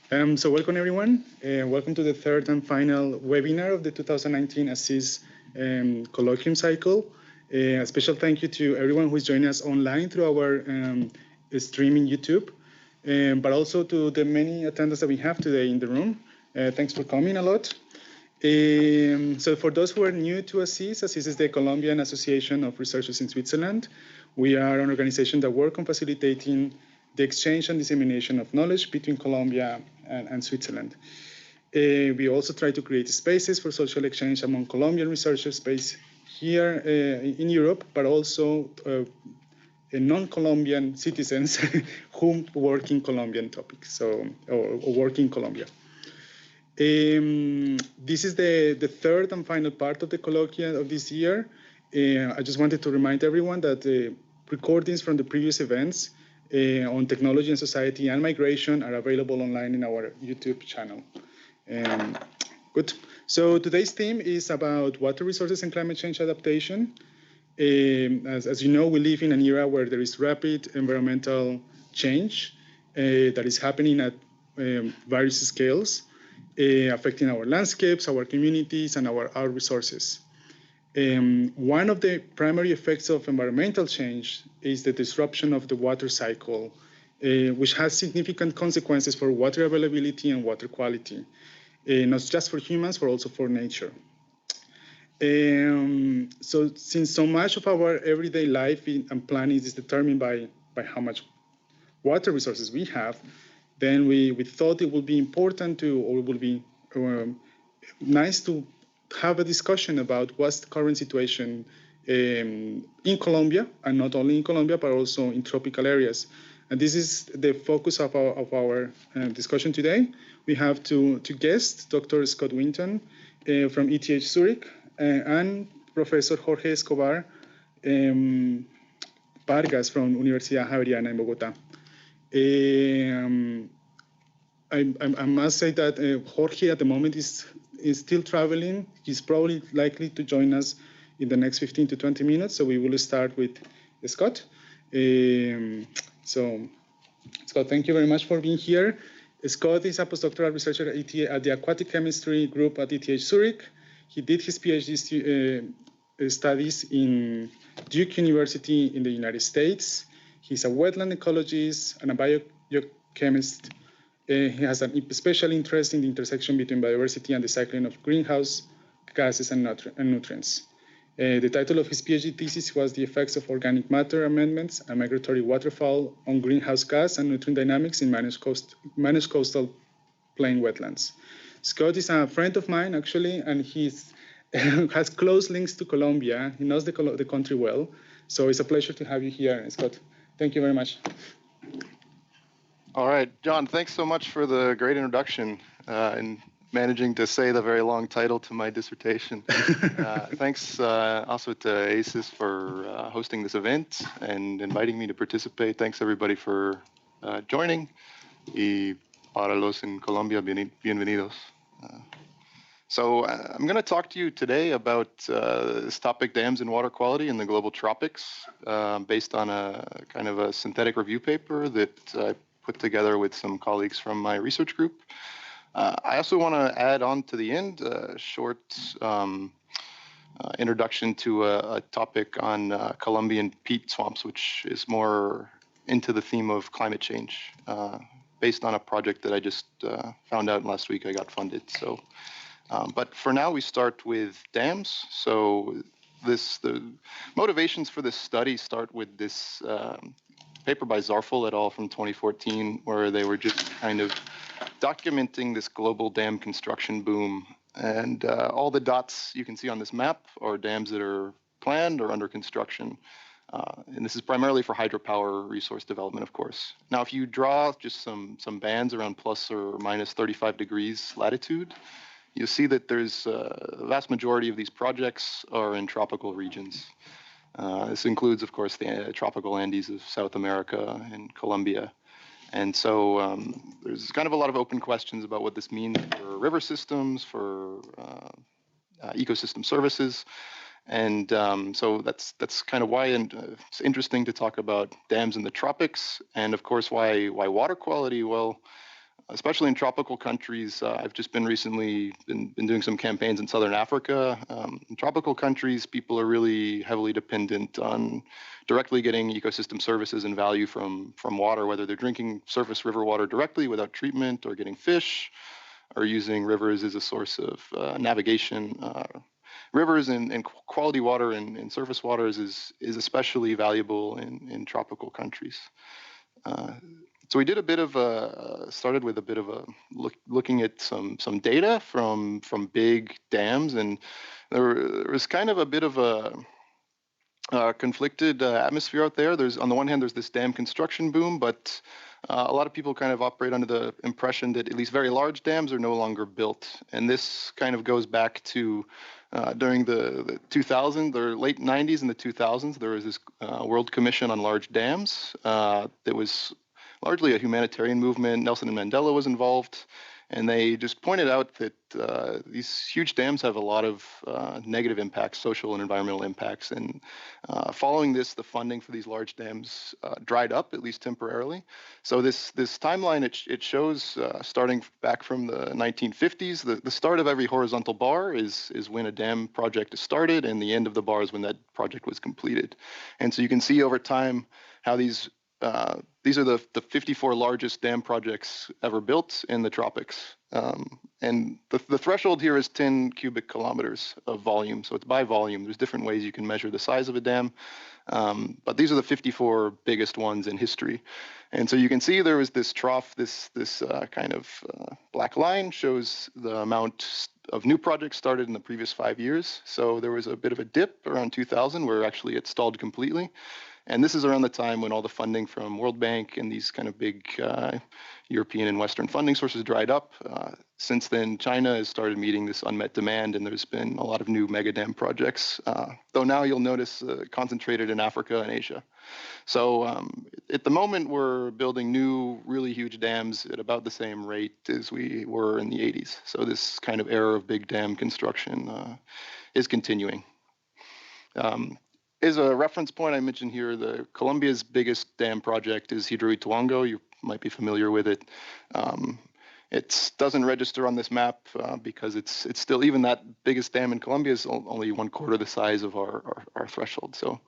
So welcome everyone. Welcome to the third and final webinar of the 2019 ACIS colloquium cycle. A special thank you to everyone who is joining us online through our stream in YouTube, but also to the many attendees that we have today in the room. Thanks for coming a lot. So for those who are new to ACIS, ACIS is the Colombian Association of Researchers in Switzerland. We are an organization that works on facilitating the exchange and dissemination of knowledge between Colombia and Switzerland. We also try to create spaces for social exchange among Colombian researchers based here in Europe, but also non-Colombian citizens who work in Colombian topics, or work in Colombia. This is the third and final part of the colloquia of this year. I just wanted to remind everyone that the recordings from the previous events on technology and society and migration are available online in our YouTube channel. Good. So today's theme is about water resources and climate change adaptation. As you know, we live in an era where there is rapid environmental change that is happening at various scales, affecting our landscapes, our communities, and our resources. One of the primary effects of environmental change is the disruption of the water cycle, which has significant consequences for water availability and water quality, not just for humans, but also for nature. So since so much of our everyday life and planning is determined by how much water resources we have, then we thought it would be important to, or it would be nice to have a discussion about what's the current situation in Colombia, and not only in Colombia, but also in tropical areas. And this is the focus of our discussion today. We have two guests, Dr. Scott Winton from ETH Zurich, and Professor Jorge Escobar Vargas from Universidad Javeriana in Bogota. I must say that Jorge at the moment is still traveling. He's probably likely to join us in the next 15 to 20 minutes. So we will start with Scott. So Scott, thank you very much for being here. Scott is a postdoctoral researcher at the aquatic chemistry group at ETH Zurich. He did his PhD studies in Duke University in the United States. He's a wetland ecologist and a biogeochemist. He has a special interest in the intersection between biodiversity and the cycling of greenhouse gases and nutrients. The title of his PhD thesis was The Effects of Organic Matter Amendments and Migratory Waterfowl on Greenhouse Gas and Nutrient Dynamics in Managed Coastal Plain Wetlands. Scott is a friend of mine, actually, and he has close links to Colombia. He knows the country well. So it's a pleasure to have you here, Scott. Thank you very much. All right, John, thanks so much for the great introduction and managing to say the very long title to my dissertation. Thanks also to ACIS for hosting this event and inviting me to participate. Thanks everybody for joining. Y para los en Colombia, bienvenidos. So I'm going to talk to you today about this topic, dams and water quality in the global tropics, based on a kind of a synthetic review paper that I put together with some colleagues from my research group. I also want to add on to the end a short introduction to a topic on Colombian peat swamps, which is more into the theme of climate change, based on a project that I just found out last week I got funded. So, but for now, we start with dams. So the motivations for this study start with this paper by Zarfel et al. From 2014, where they were just kind of documenting this global dam construction boom. And all the dots you can see on this map are dams that are planned or under construction. And this is primarily for hydropower resource development, of course. Now, if you draw just some bands around plus or minus 35 degrees latitude, you'll see that there's a vast majority of these projects are in tropical regions. This includes, of course, the tropical Andes of South America and Colombia. And so there's kind of a lot of open questions about what this means for river systems, for ecosystem services. And so that's kind of why it's interesting to talk about dams in the tropics. And of course, why water quality? Well, especially in tropical countries. I've just been recently been doing some campaigns in Southern Africa. In tropical countries, people are really heavily dependent on directly getting ecosystem services and value from water, whether they're drinking surface river water directly without treatment, or getting fish, or using rivers as a source of navigation. Rivers and quality water and surface waters is especially valuable in tropical countries. So we did a bit of started with a bit of a looking at some data from big dams, and there was kind of a bit of a conflicted atmosphere out there. There's, on the one hand, there's this dam construction boom, but a lot of people kind of operate under the impression that at least very large dams are no longer built. And this kind of goes back to during the 2000s or late 90s and the 2000s, there was this World Commission on Large Dams that was largely a humanitarian movement. Nelson and Mandela was involved. And they just pointed out that these huge dams have a lot of negative impacts, social and environmental impacts. And following this, the funding for these large dams dried up, at least temporarily. So this timeline, it shows starting back from the 1950s, the start of every horizontal bar is when a dam project is started, and the end of the bar is when that project was completed. And so you can see over time how these are the 54 largest dam projects ever built in the tropics. And the threshold here is 10 cubic kilometers of volume. So it's by volume. There's different ways you can measure the size of a dam. But these are the 54 biggest ones in history. And so you can see there was this trough, this kind of black line shows the amount of new projects started in the previous 5 years. So there was a bit of a dip around 2000 where actually it stalled completely. And this is around the time when all the funding from World Bank and these kind of big European and Western funding sources dried up. Since then, China has started meeting this unmet demand, and there's been a lot of new mega dam projects, though now you'll notice concentrated in Africa and Asia. So at the moment, we're building new, really huge dams at about the same rate as we were in the 80s. So this kind of era of big dam construction is continuing. As a reference point, I mentioned here, Colombia's biggest dam project is Hidroituango. You might be familiar with it. It doesn't register on this map because it's still, even that biggest dam in Colombia is only 1/4 the size of our threshold. So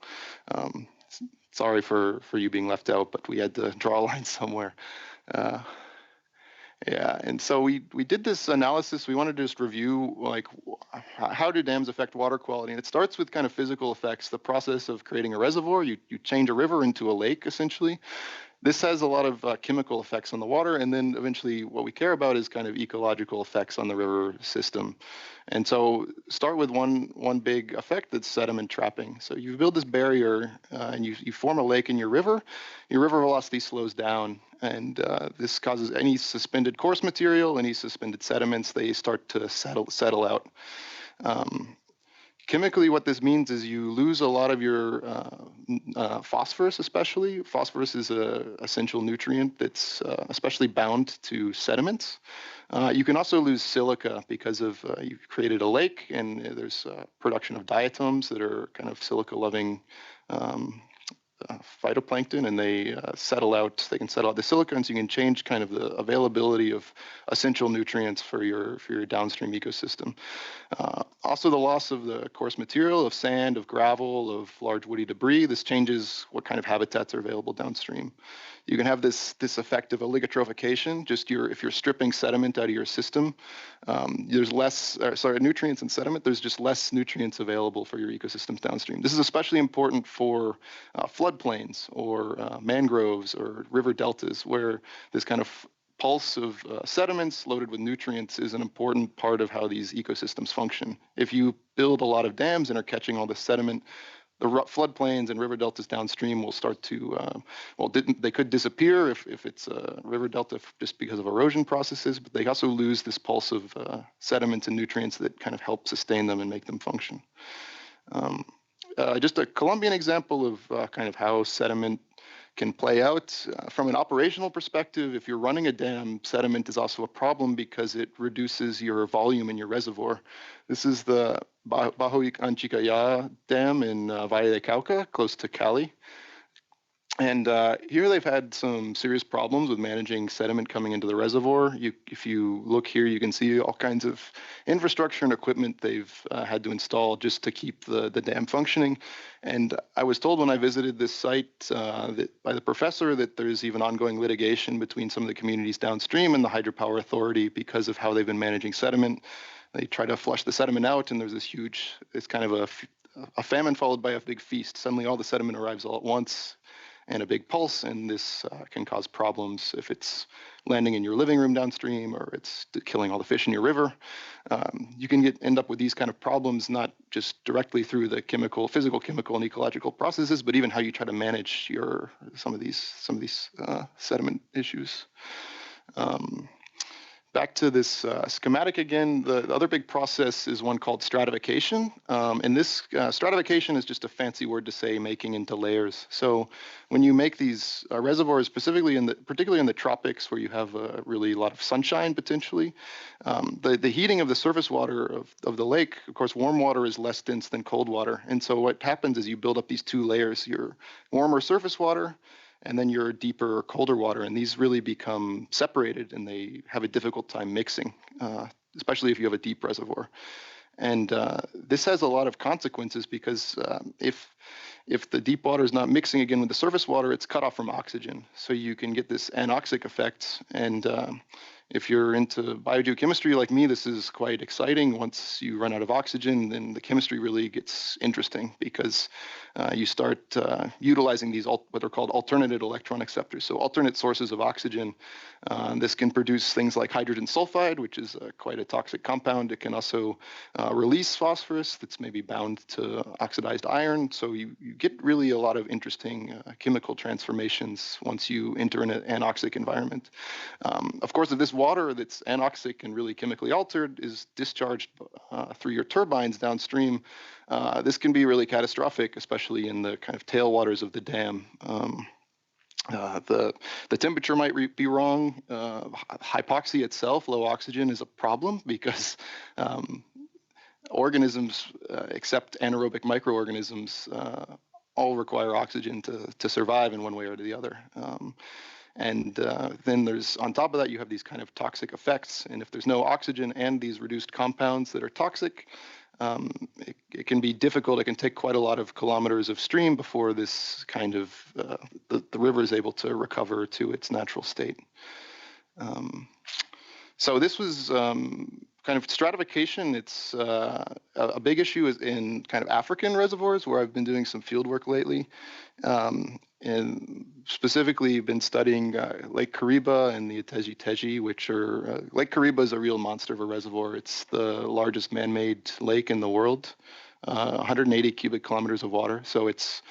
sorry for you being left out, but we had to draw a line somewhere. Yeah, and so we did this analysis. We wanted to just review, like, how do dams affect water quality? And it starts with kind of physical effects, the process of creating a reservoir. You change a river into a lake, essentially. This has a lot of chemical effects on the water, and then eventually what we care about is kind of ecological effects on the river system. And so start with one big effect, that's sediment trapping. So you build this barrier and you form a lake in your river velocity slows down, and this causes any suspended coarse material, any suspended sediments, they start to settle out. Chemically, what this means is you lose a lot of your phosphorus, especially. Phosphorus is an essential nutrient that's especially bound to sediments. You can also lose silica because of you've created a lake, and there's production of diatoms that are kind of silica-loving phytoplankton, and they settle out. They can settle out the silica, and so you can change kind of the availability of essential nutrients for your downstream ecosystem. Also, the loss of the coarse material, of sand, of gravel, of large woody debris. This changes what kind of habitats are available downstream. You can have this effect of oligotrophication. Just if you're stripping sediment out of your system, there's less, nutrients and sediment. There's just less nutrients available for your ecosystems downstream. This is especially important for floodplains or mangroves or river deltas, where this kind of pulse of sediments loaded with nutrients is an important part of how these ecosystems function. If you build a lot of dams and are catching all the sediment, the floodplains and river deltas downstream will start to, they could disappear if it's a river delta just because of erosion processes, but they also lose this pulse of sediments and nutrients that kind of help sustain them and make them function. Just a Colombian example of kind of how sediment can play out. From an operational perspective, if you're running a dam, sediment is also a problem because it reduces your volume in your reservoir. This is the Bajo Anchicaya Dam in Valle de Cauca, close to Cali. And here they've had some serious problems with managing sediment coming into the reservoir. If you look here, you can see all kinds of infrastructure and equipment they've had to install just to keep the dam functioning. And I was told when I visited this site that by the professor that there's even ongoing litigation between some of the communities downstream and the hydropower authority because of how they've been managing sediment. They try to flush the sediment out, and there's it's kind of a famine followed by a big feast. Suddenly all the sediment arrives all at once and a big pulse, and this can cause problems if it's landing in your living room downstream or it's killing all the fish in your river. You can end up with these kind of problems, not just directly through the physical, chemical, and ecological processes, but even how you try to manage some of these sediment issues. Back to this schematic again, the other big process is one called stratification. And this stratification is just a fancy word to say making into layers. So when you make these reservoirs, particularly in the tropics where you have really a lot of sunshine potentially, the heating of the surface water of the lake, of course, warm water is less dense than cold water. And so what happens is you build up these two layers, your warmer surface water and then your deeper, colder water, and these really become separated, and they have a difficult time mixing, especially if you have a deep reservoir. And this has a lot of consequences because if the deep water is not mixing again with the surface water, it's cut off from oxygen. So you can get this anoxic effect. And if you're into biogeochemistry like me, this is quite exciting. Once you run out of oxygen, then the chemistry really gets interesting because you start utilizing these what are called alternated electron acceptors, so alternate sources of oxygen. This can produce things like hydrogen sulfide, which is quite a toxic compound. It can also release phosphorus that's maybe bound to oxidized iron. So you get really a lot of interesting chemical transformations once you enter an anoxic environment. Of course, if this water that's anoxic and really chemically altered is discharged through your turbines downstream, this can be really catastrophic, especially in the kind of tailwaters of the dam. The temperature might be wrong. Hypoxia itself, low oxygen, is a problem because organisms, except anaerobic microorganisms, all require oxygen to survive in one way or the other. And then there's, on top of that, you have these kind of toxic effects. And if there's no oxygen and these reduced compounds that are toxic, it can be difficult. It can take quite a lot of kilometers of stream before this kind of, the river is able to recover to its natural state. So this was kind of stratification. It's a big issue is in kind of African reservoirs where I've been doing some field work lately. And specifically been studying Lake Kariba and the Iteji-Teji, which are, Lake Kariba is a real monster of a reservoir. It's the largest man-made lake in the world, 180 cubic kilometers of water. So it's,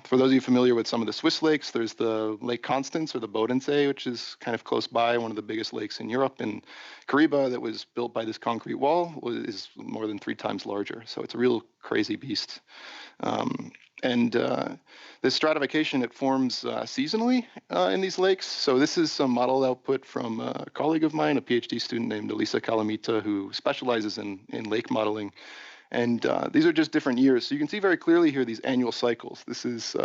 for those of you familiar with some of the Swiss lakes, there's the Lake Constance or the Bodensee, which is kind of close by, one of the biggest lakes in Europe. And Kariba, that was built by this concrete wall, is more than 3 times larger. So it's a real crazy beast. And this stratification, it forms seasonally in these lakes. So this is some model output from a colleague of mine, a PhD student named Elisa Calamita, who specializes in lake modeling. And these are just different years. So you can see very clearly here these annual cycles. This is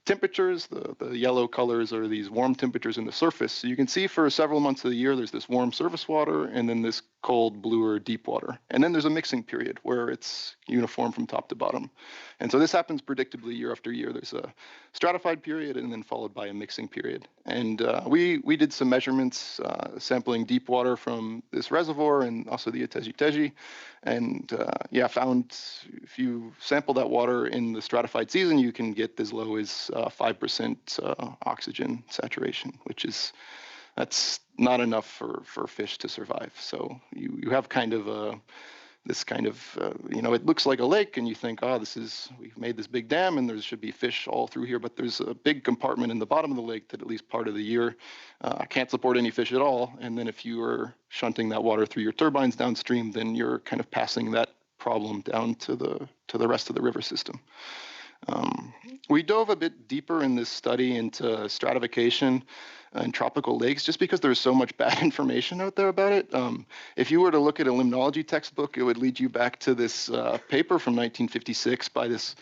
temperatures. The yellow colors are these warm temperatures in the surface. So you can see for several months of the year, there's this warm surface water and then this cold, bluer, deep water. And then there's a mixing period where it's uniform from top to bottom. And so this happens predictably year after year. There's a stratified period and then followed by a mixing period. And we did some measurements sampling deep water from this reservoir and also the Iteji-Teji. And found if you sample that water in the stratified season, you can get as low as 5% oxygen saturation, that's not enough for fish to survive. So you have kind of this kind of, it looks like a lake and you think, we've made this big dam and there should be fish all through here, but there's a big compartment in the bottom of the lake that at least part of the year can't support any fish at all. And then if you are shunting that water through your turbines downstream, then you're kind of passing that problem down to the rest of the river system. We dove a bit deeper in this study into stratification. in tropical lakes, just because there's so much bad information out there about it. If you were to look at a limnology textbook, it would lead you back to this paper from 1956 by this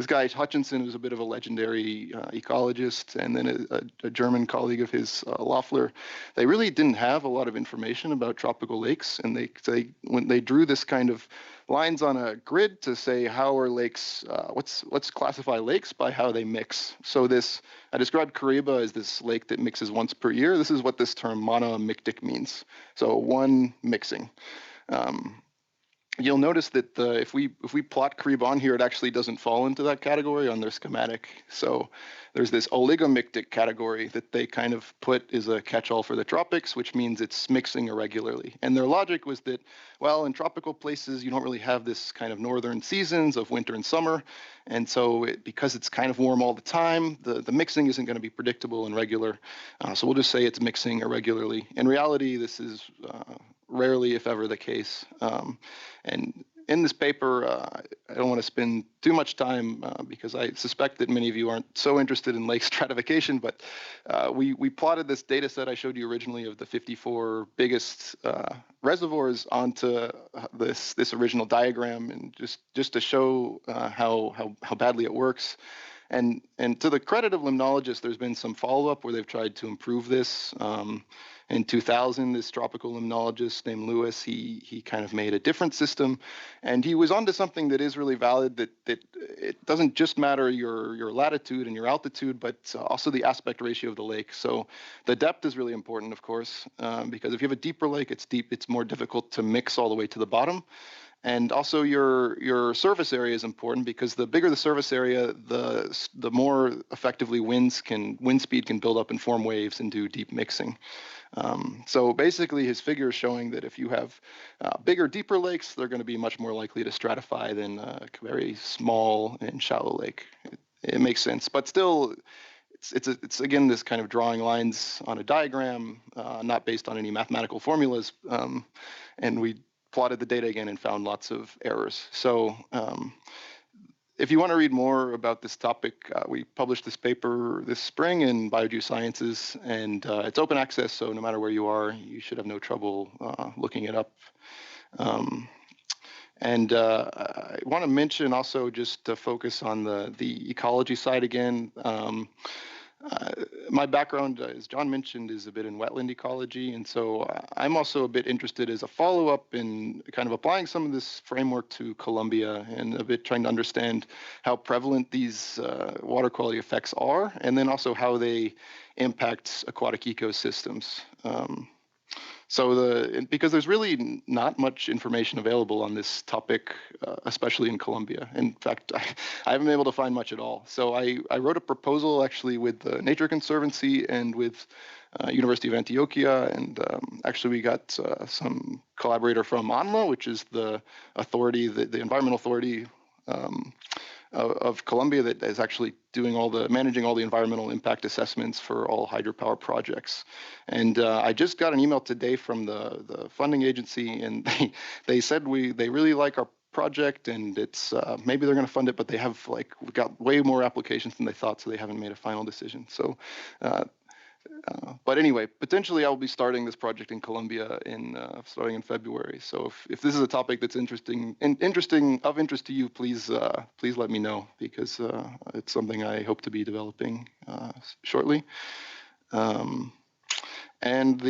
guy Hutchinson, who's a bit of a legendary ecologist, and then a German colleague of his, Loeffler. They really didn't have a lot of information about tropical lakes, and when they drew this kind of lines on a grid to say how are lakes, let's classify lakes by how they mix. So I described Caraíba as this lake that mixes once per year. This is what this term monomictic means. So one mixing. You'll notice that if we plot Caraíba on here, it actually doesn't fall into that category on their schematic. So there's this oligomictic category that they kind of put as a catch-all for the tropics, which means it's mixing irregularly. And their logic was that, well, in tropical places, you don't really have this kind of northern seasons of winter and summer. And so because it's kind of warm all the time, the mixing isn't going to be predictable and regular. So we'll just say it's mixing irregularly. In reality, this is rarely, if ever, the case. And in this paper, I don't want to spend too much time because I suspect that many of you aren't so interested in lake stratification, but we plotted this data set I showed you originally of the 54 biggest reservoirs onto this original diagram, and just to show how badly it works. And to the credit of limnologists, there's been some follow-up where they've tried to improve this. In 2000, this tropical limnologist named Lewis, he kind of made a different system, and he was onto something that is really valid, that it doesn't just matter your latitude and your altitude, but also the aspect ratio of the lake. So the depth is really important, of course, because if you have a deeper lake, it's more difficult to mix all the way to the bottom. And also your surface area is important, because the bigger the surface area, the more effectively wind speed can build up and form waves and do deep mixing. So basically his figure is showing that if you have bigger, deeper lakes, they're going to be much more likely to stratify than a very small and shallow lake. It makes sense, but still it's again this kind of drawing lines on a diagram, not based on any mathematical formulas. And we plotted the data again and found lots of errors. So if you want to read more about this topic, we published this paper this spring in Biogeosciences, and it's open access, so no matter where you are, you should have no trouble looking it up. And I want to mention also, just to focus on the ecology side again, my background, as John mentioned, is a bit in wetland ecology, and so I'm also a bit interested as a follow-up in kind of applying some of this framework to Colombia, and a bit trying to understand how prevalent these water quality effects are, and then also how they impact aquatic ecosystems. Because there's really not much information available on this topic, especially in Colombia. In fact, I haven't been able to find much at all. So I wrote a proposal actually with the Nature Conservancy and with University of Antioquia, and actually we got some collaborator from ANMA, which is the authority, the environmental authority of Colombia, that is actually managing all the environmental impact assessments for all hydropower projects. And I just got an email today from the funding agency, and they said they really like our project, and it's maybe they're going to fund it, but they have we got way more applications than they thought, so they haven't made a final decision. So but anyway, potentially I'll be starting this project in Colombia starting in February. So if this is a topic that's of interest to you, please let me know, because it's something I hope to be developing shortly. And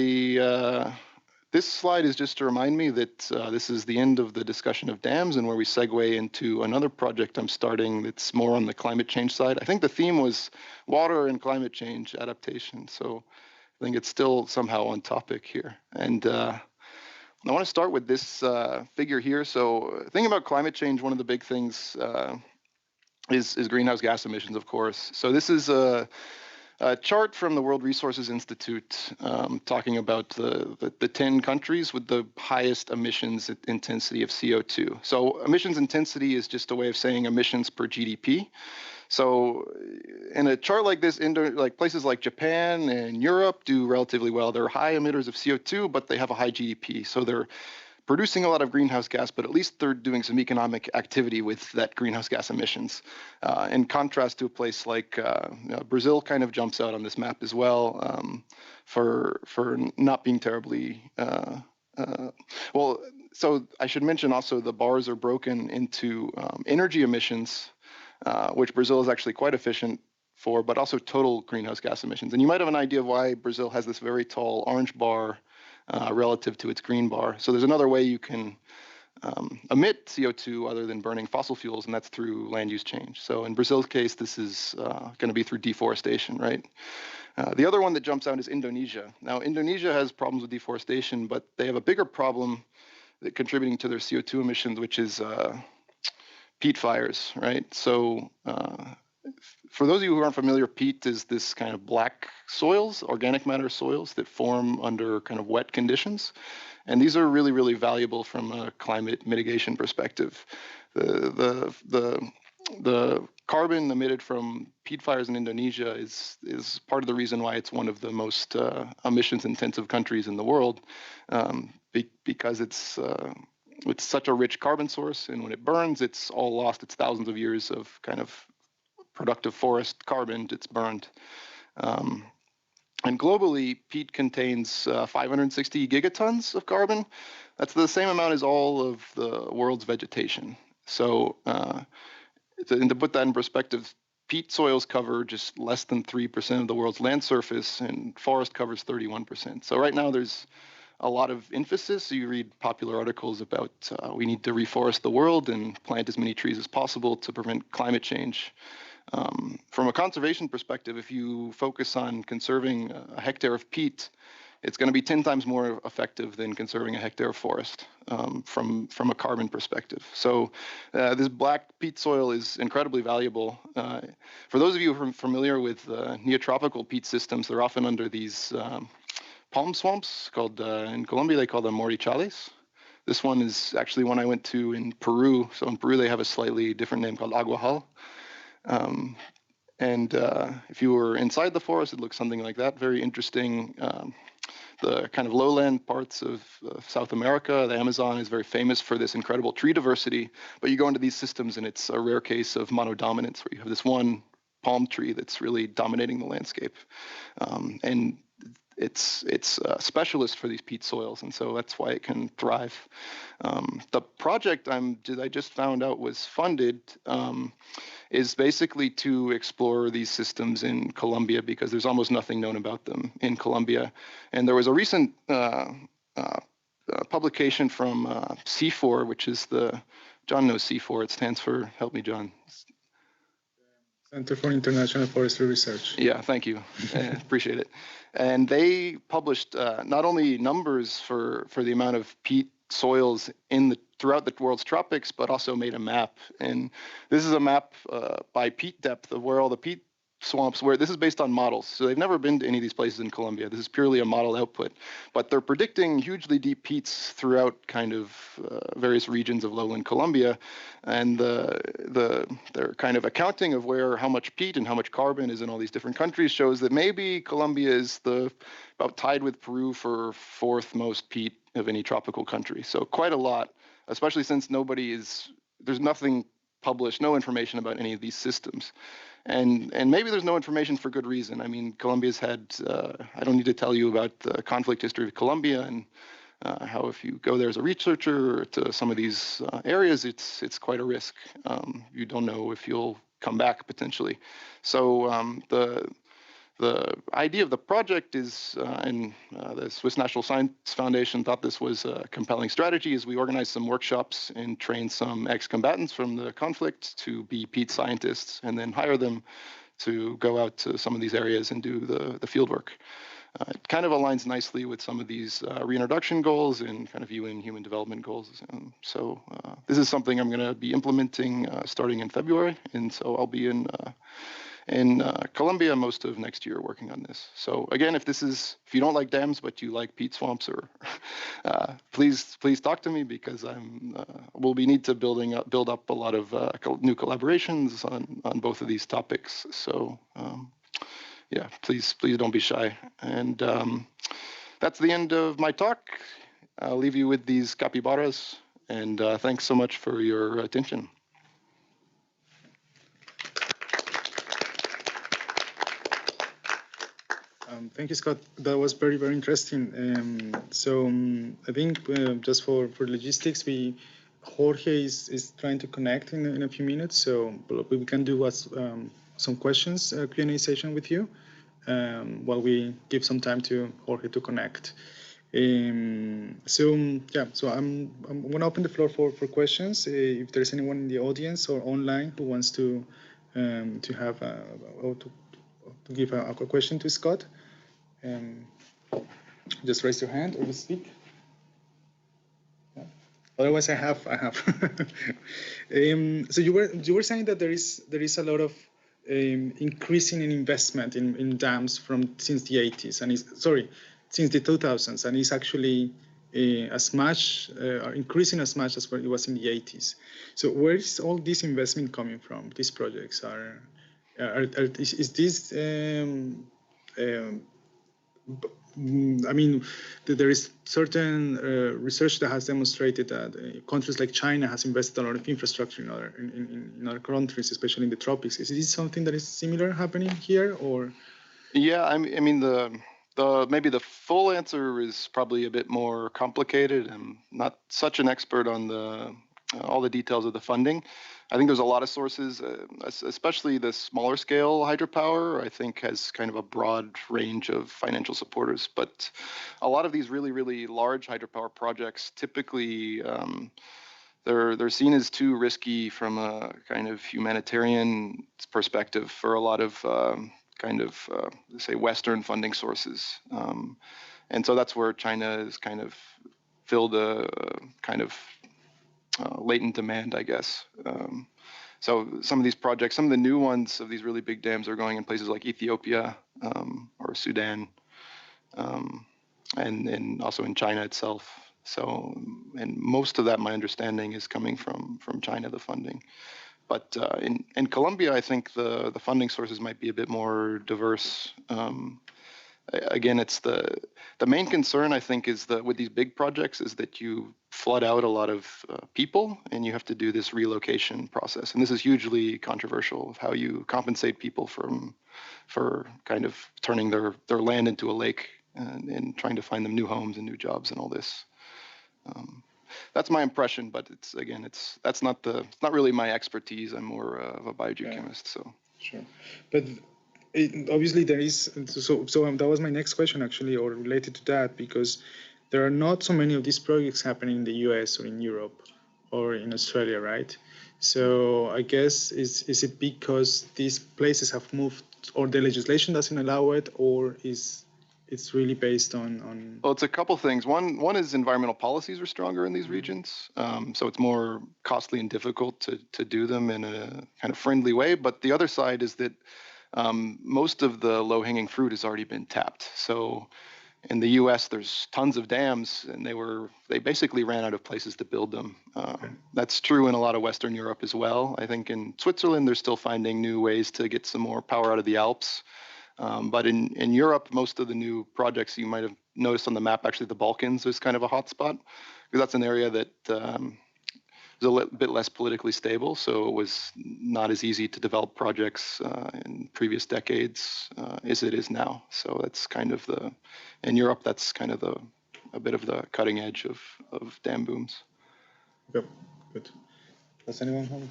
this slide is just to remind me that this is the end of the discussion of dams, and where we segue into another project I'm starting that's more on the climate change side. I think the theme was water and climate change adaptation, so I think it's still somehow on topic here. And I want to start with this figure here. So thinking about climate change, one of the big things is greenhouse gas emissions, of course. So this is a chart from the World Resources Institute talking about the 10 countries with the highest emissions intensity of CO2. So emissions intensity is just a way of saying emissions per GDP. So in a chart like this, places like Japan and Europe do relatively well. They're high emitters of CO2, but they have a high GDP. So they're producing a lot of greenhouse gas, but at least they're doing some economic activity with that greenhouse gas emissions. In contrast to a place like Brazil, kind of jumps out on this map as well, for not being terribly well. So I should mention also the bars are broken into energy emissions, which Brazil is actually quite efficient for, but also total greenhouse gas emissions. And you might have an idea of why Brazil has this very tall orange bar relative to its green bar. So there's another way you can emit CO2 other than burning fossil fuels, and that's through land use change. So in Brazil's case, this is going to be through deforestation, right? The other one that jumps out is Indonesia. Now, Indonesia has problems with deforestation, but they have a bigger problem that contributing to their CO2 emissions, which is peat fires, right? So for those of you who aren't familiar, peat is this kind of black soils, organic matter soils that form under kind of wet conditions. And these are really, really valuable from a climate mitigation perspective. The carbon emitted from peat fires in Indonesia is part of the reason why it's one of the most emissions-intensive countries in the world, because it's such a rich carbon source, and when it burns, it's all lost. It's thousands of years of kind of productive forest carbon that's burned. And globally, peat contains 560 gigatons of carbon. That's the same amount as all of the world's vegetation. So to put that in perspective, peat soils cover just less than 3% of the world's land surface, and forest covers 31%. So right now there's a lot of emphasis. So you read popular articles about we need to reforest the world and plant as many trees as possible to prevent climate change. From a conservation perspective, if you focus on conserving a hectare of peat, it's going to be 10 times more effective than conserving a hectare of forest from a carbon perspective. So this black peat soil is incredibly valuable. For those of you who are familiar with neotropical peat systems, they're often under these palm swamps called, in Colombia, they call them morichales. This one is actually one I went to in Peru. So in Peru, they have a slightly different name called aguajal. If you were inside the forest, it looks something like that. Very interesting. The kind of lowland parts of South America, the Amazon is very famous for this incredible tree diversity. But you go into these systems and it's a rare case of monodominance, where you have this one palm tree that's really dominating the landscape. And it's a specialist for these peat soils, and so that's why it can thrive. The project I just found out was funded is basically to explore these systems in Colombia, because there's almost nothing known about them in Colombia. And there was a recent publication from C4, which is John knows C4, it stands for, help me, John. Center for International Forestry Research. Yeah, thank you. Appreciate it. And they published not only numbers for the amount of peat soils throughout the world's tropics, but also made a map. And this is a map by peat depth of where all the peat swamps were. This is based on models. So they've never been to any of these places in Colombia. This is purely a model output. But they're predicting hugely deep peats throughout kind of various regions of lowland Colombia. And their kind of accounting of how much peat and how much carbon is in all these different countries shows that maybe Colombia is about tied with Peru for fourth most peat of any tropical country. So quite a lot, especially since there's nothing published, no information about any of these systems. And maybe there's no information for good reason. I mean, Colombia's had, I don't need to tell you about the conflict history of Colombia and how if you go there as a researcher to some of these areas, it's quite a risk. You don't know if you'll come back potentially. So the idea of the project is, and the Swiss National Science Foundation thought this was a compelling strategy, is we organized some workshops and trained some ex-combatants from the conflict to be peat scientists, and then hire them to go out to some of these areas and do the field work. It kind of aligns nicely with some of these reintroduction goals and kind of UN human development goals. So this is something I'm going to be implementing starting in February, and so I'll be in Colombia most of next year working on this. So again, if you don't like dams but you like peat swamps, or please talk to me, because we'll need to build up a lot of new collaborations on both of these topics. So yeah, please don't be shy. And that's the end of my talk. I'll leave you with these capybaras, and thanks so much for your attention. Thank you, Scott. That was very, very interesting. I think just for logistics, Jorge is trying to connect in a few minutes, so we can do some questions Q&A session with you while we give some time to Jorge to connect. So I'm going to open the floor for questions. If there's anyone in the audience or online who wants to have or to give a question to Scott, just raise your hand or speak. Yeah. Otherwise, I have. So you were saying that there is a lot of increasing in investment in dams since the 80s and since the 2000s, and it's actually increasing as much as what it was in the 80s. So where is all this investment coming from? These projects is this I mean, there is certain research that has demonstrated that countries like China has invested a lot of infrastructure in other countries, especially in the tropics. Is this something that is similar happening here, or? Yeah, I mean maybe the full answer is probably a bit more complicated. I'm not such an expert on all the details of the funding. I think there's a lot of sources, especially the smaller scale hydropower, I think has kind of a broad range of financial supporters. But a lot of these really, really large hydropower projects, typically they're seen as too risky from a kind of humanitarian perspective for a lot of say Western funding sources. And so that's where China has kind of filled a kind of latent demand, I guess. So some of these projects, some of the new ones of these really big dams are going in places like Ethiopia or Sudan, and also in China itself. So, and most of that, my understanding, is coming from China, the funding. But in Colombia, I think the funding sources might be a bit more diverse. Again, it's the main concern, I think, is that with these big projects is that you flood out a lot of people and you have to do this relocation process. And this is hugely controversial of how you compensate people for kind of turning their land into a lake and trying to find them new homes and new jobs and all this. That's my impression, but that's not really my expertise. I'm more of a biogeochemist. So sure, but obviously there is. So that was my next question actually, or related to that, because there are not so many of these projects happening in the U.S. or in Europe or in Australia, right? So I guess is it because these places have moved, or the legislation doesn't allow it, or it's really based on? Well, it's a couple things. One is environmental policies are stronger in these regions, so it's more costly and difficult to do them in a kind of friendly way. But the other side is that most of the low-hanging fruit has already been tapped. So in the U.S., there's tons of dams, and they basically ran out of places to build them. That's true in a lot of Western Europe as well. I think in Switzerland, they're still finding new ways to get some more power out of the Alps. But in Europe, most of the new projects you might have noticed on the map, actually the Balkans is kind of a hot spot, because that's an area that is a bit less politically stable. So it was not as easy to develop projects in previous decades as it is now. So that's kind of in Europe, that's kind of a bit of the cutting edge of dam booms. Yep, good. Does anyone have?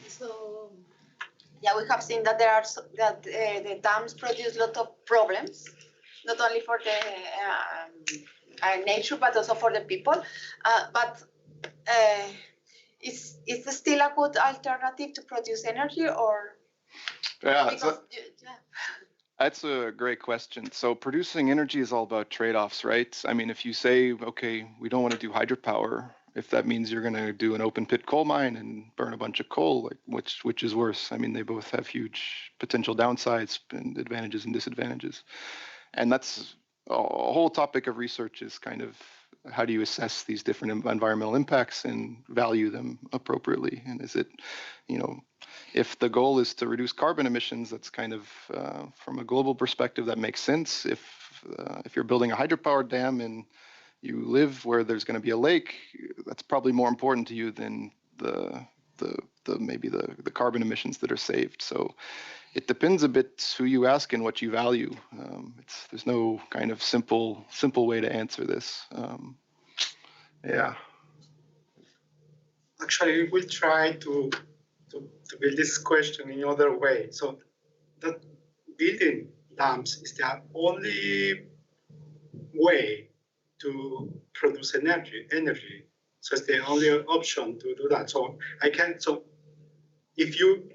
So, yeah, we have seen that the dams produce a lot of problems, not only for the nature, but also for the people. But is it still a good alternative to produce energy, or? Yeah, that's a great question. So producing energy is all about trade-offs, right? I mean, if you say, okay, we don't want to do hydropower, if that means you're going to do an open pit coal mine and burn a bunch of coal, which is worse? I mean, they both have huge potential downsides and advantages and disadvantages. And that's a whole topic of research, is kind of how do you assess these different environmental impacts and value them appropriately? And is it, if the goal is to reduce carbon emissions, that's kind of from a global perspective that makes sense. If you're building a hydropower dam in you live where there's going to be a lake, that's probably more important to you than maybe the carbon emissions that are saved. So it depends a bit who you ask and what you value. There's no kind of simple way to answer this. Yeah. Actually, we'll try to build this question in other way. So that building dams is the only way to produce energy. So it's the only option to do that. So if you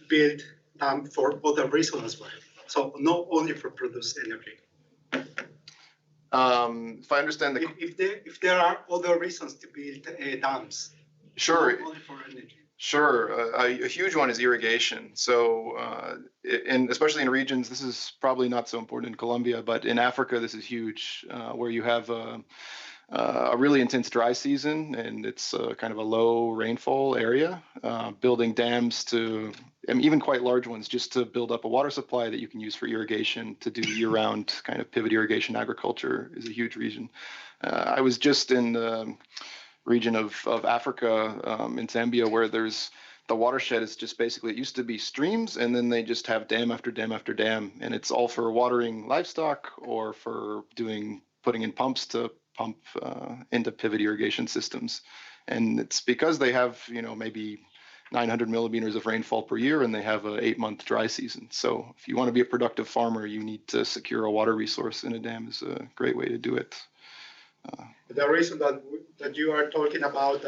build dam for other reasons as well, so not only for produce energy. If I understand if there are other reasons to build dams, sure. Not only for energy. Sure, a huge one is irrigation. So, especially in regions, this is probably not so important in Colombia, but in Africa, this is huge, where you have a really intense dry season, and it's kind of a low rainfall area. Building dams even quite large ones, just to build up a water supply that you can use for irrigation to do year-round kind of pivot irrigation agriculture is a huge region. I was just in the region of Africa in Zambia, where the watershed is just basically, it used to be streams, and then they just have dam after dam after dam, and it's all for watering livestock or for putting in pumps to pump into pivot irrigation systems. And it's because they have maybe 900 millimeters of rainfall per year, and they have an 8-month dry season. So if you want to be a productive farmer, you need to secure a water resource, and a dam is a great way to do it. The reason that you are talking about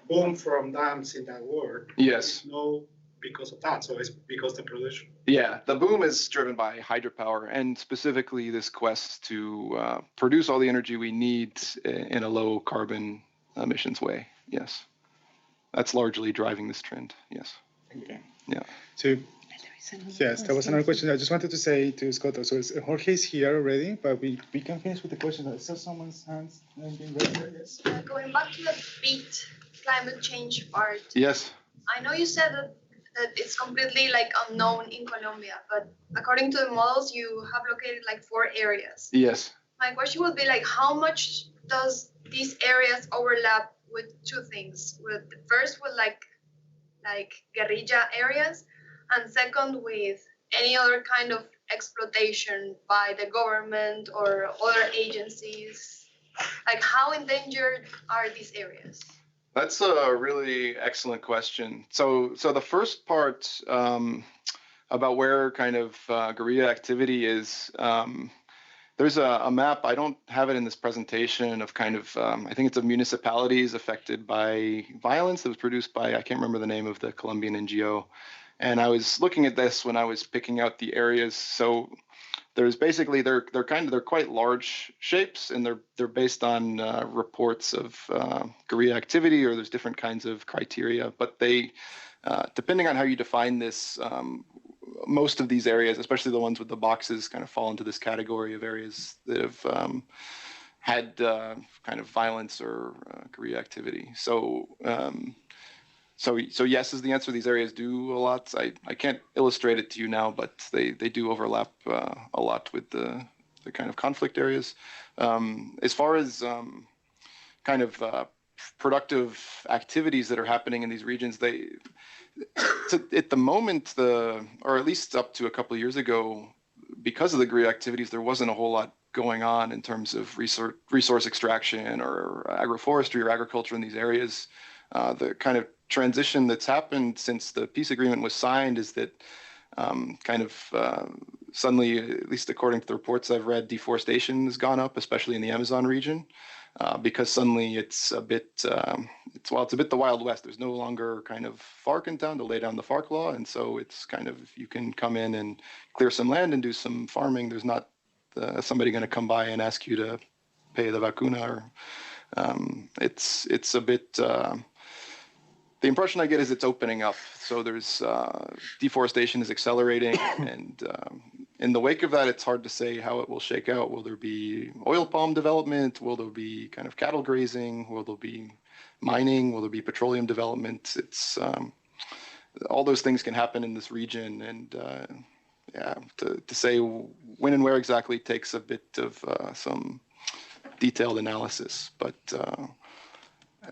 boom from dams in that world, yes, no, because of that. So it's because of the production. Yeah, the boom is driven by hydropower, and specifically this quest to produce all the energy we need in a low carbon emissions way. Yes, that's largely driving this trend. Yes. Okay. Yeah. So yes, that was another question. I just wanted to say to Scott, so Jorge is here already, but we can finish with the question. I saw someone's hands. Yes. Going back to the peat climate change part. Yes. I know you said that it's completely unknown in Colombia, but according to the models, you have located 4 areas. Yes. My question would be how much does these areas overlap with 2 things? With the first with guerrilla areas, and second with any other kind of exploitation by the government or other agencies? How endangered are these areas? That's a really excellent question. So the first part about where kind of guerrilla activity is, there's a map, I don't have it in this presentation, of kind of, I think it's of municipalities affected by violence that was produced by, I can't remember the name of the Colombian NGO. And I was looking at this when I was picking out the areas. So there's basically, they're quite large shapes, and they're based on reports of guerrilla activity, or there's different kinds of criteria. But they, depending on how you define this, most of these areas, especially the ones with the boxes, kind of fall into this category of areas that have had kind of violence or guerrilla activity. So yes is the answer. These areas do a lot. I can't illustrate it to you now, but they do overlap a lot with the kind of conflict areas. As far as kind of productive activities that are happening in these regions, at the moment, or at least up to a couple of years ago, because of the guerrilla activities, there wasn't a whole lot going on in terms of resource extraction or agroforestry or agriculture in these areas. The kind of transition that's happened since the peace agreement was signed is that suddenly, at least according to the reports I've read, deforestation has gone up, especially in the Amazon region, because suddenly it's a bit the Wild West. There's no longer kind of FARC in town to lay down the FARC law, and so it's kind of, you can come in and clear some land and do some farming. There's not somebody going to come by and ask you to pay the vacuna, or it's a bit. The impression I get is it's opening up. So there's deforestation is accelerating, and in the wake of that, it's hard to say how it will shake out. Will there be oil palm development? Will there be kind of cattle grazing? Will there be mining? Will there be petroleum development? It's all those things can happen in this region, and to say when and where exactly takes a bit of some detailed analysis. But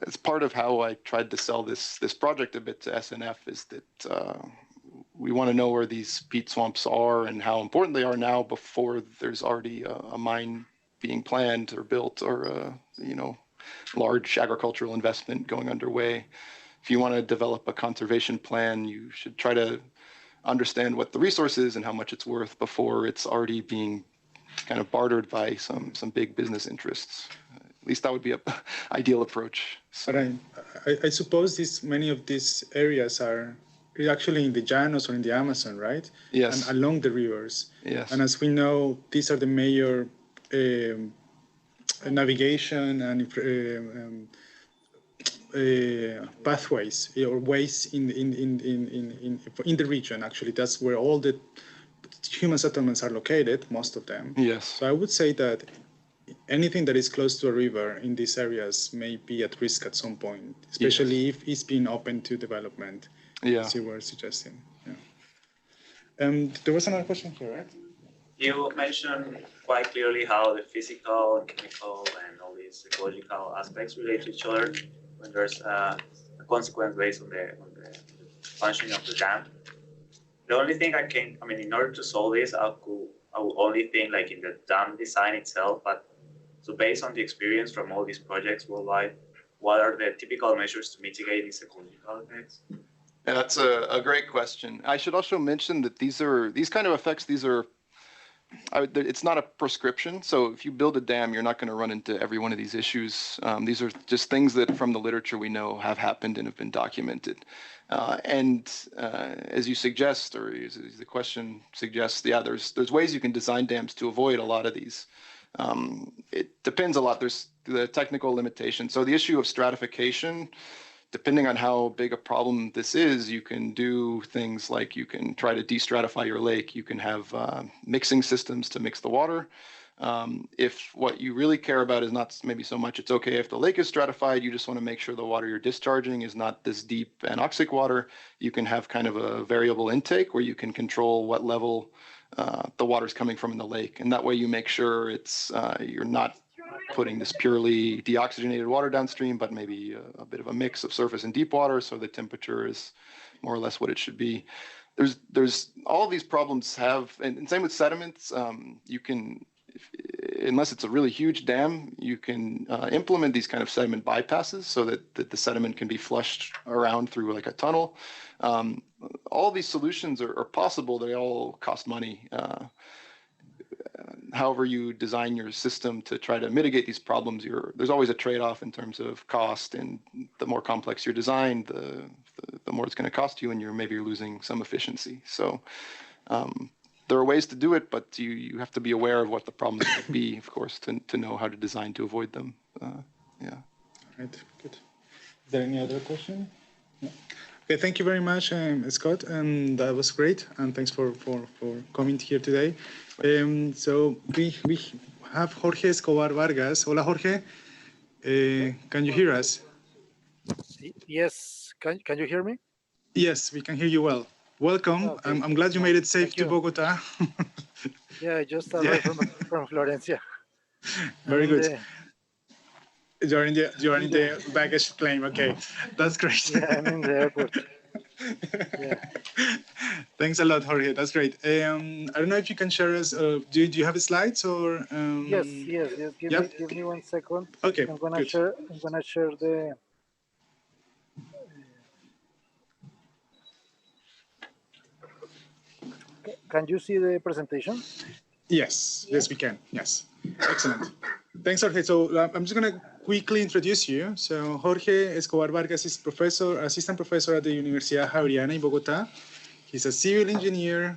it's part of how I tried to sell this project a bit to SNF is that we want to know where these peat swamps are and how important they are now before there's already a mine being planned or built or a large agricultural investment going underway. If you want to develop a conservation plan, you should try to understand what the resource is and how much it's worth before it's already being kind of bartered by some big business interests. At least that would be an ideal approach. But I suppose many of these areas are actually in the Llanos or in the Amazon, right? Yes. And along the rivers. Yes. And as we know, these are the major navigation and pathways or ways in the region. Actually, that's where all the human settlements are located, most of them. Yes. So I would say that anything that is close to a river in these areas may be at risk at some point, especially if it's being open to development. Yeah. As you were suggesting. Yeah. There was another question here, right? You mentioned quite clearly how the physical and chemical and all these ecological aspects relate to each other when there's a consequence based on the functioning of the dam. The only thing in order to solve this, I would only think like in the dam design itself, but so based on the experience from all these projects worldwide, what are the typical measures to mitigate these ecological effects? Yeah, that's a great question. I should also mention that these kind of effects, it's not a prescription. So if you build a dam, you're not going to run into every one of these issues. These are just things that from the literature we know have happened and have been documented. And as you suggest, or as the question suggests, yeah, there's ways you can design dams to avoid a lot of these. It depends a lot. There's the technical limitation. So the issue of stratification, depending on how big a problem this is, you can do things like you can try to de-stratify your lake. You can have mixing systems to mix the water. If what you really care about is not maybe so much, it's okay if the lake is stratified, you just want to make sure the water you're discharging is not this deep anoxic water. You can have kind of a variable intake where you can control what level the water is coming from in the lake. And that way you make sure you're not putting this purely deoxygenated water downstream, but maybe a bit of a mix of surface and deep water, so the temperature is more or less what it should be. There's all of these problems and same with sediments. You can, unless it's a really huge dam, you can implement these kind of sediment bypasses so that the sediment can be flushed around through like a tunnel. All these solutions are possible. They all cost money. However you design your system to try to mitigate these problems, there's always a trade-off in terms of cost, and the more complex your design, the more it's going to cost you, and maybe you're losing some efficiency. So there are ways to do it, but you have to be aware of what the problems might be, of course, to know how to design to avoid them. Yeah. Right, good. Is there any other question? No. Okay, thank you very much, Scott, and that was great, and thanks for coming here today. So we have Jorge Escobar Vargas. Hola, Jorge. Can you hear us? Yes. Can you hear me? Yes, we can hear you well. Welcome. Okay. I'm glad you made it safe to Bogota. Yeah, I just arrived from Florencia. Very good. You're in the baggage claim. Okay, that's great. Yeah, I'm in the airport. Yeah. Thanks a lot, Jorge. That's great. I don't know if you can share us. Do you have slides or? Yes. Give me 1 second. Okay. I'm gonna share the. Can you see the presentation? Yes, we can. Yes, excellent. Thanks, Jorge. So I'm just going to quickly introduce you. So Jorge Escobar Vargas is assistant professor at the Universidad Javeriana in Bogota. He's a civil engineer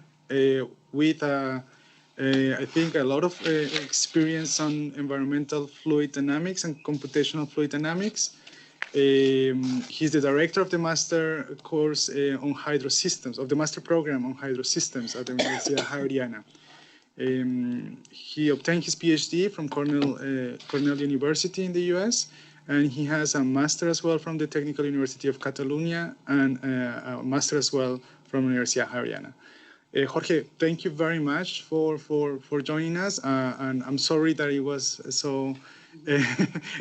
with, I think, a lot of experience on environmental fluid dynamics and computational fluid dynamics. He's the director of the master course on hydrosystems, of the master program on hydrosystems at the Universidad Javeriana. He obtained his PhD from Cornell University in the US, and he has a master as well from the Technical University of Catalonia and a master as well from Universidad Javeriana. Jorge, thank you very much for joining us, and I'm sorry that it was so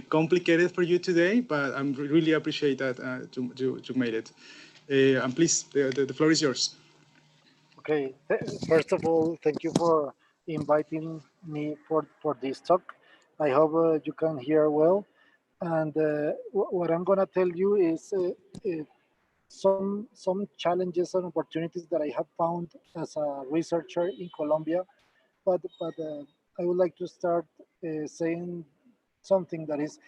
complicated for you today, but I really appreciate that you made it. And please, the floor is yours. Okay, first of all, thank you for inviting me for this talk. I hope you can hear well. And what I'm gonna tell you is some challenges and opportunities that I have found as a researcher in Colombia. But I would like to start saying something that is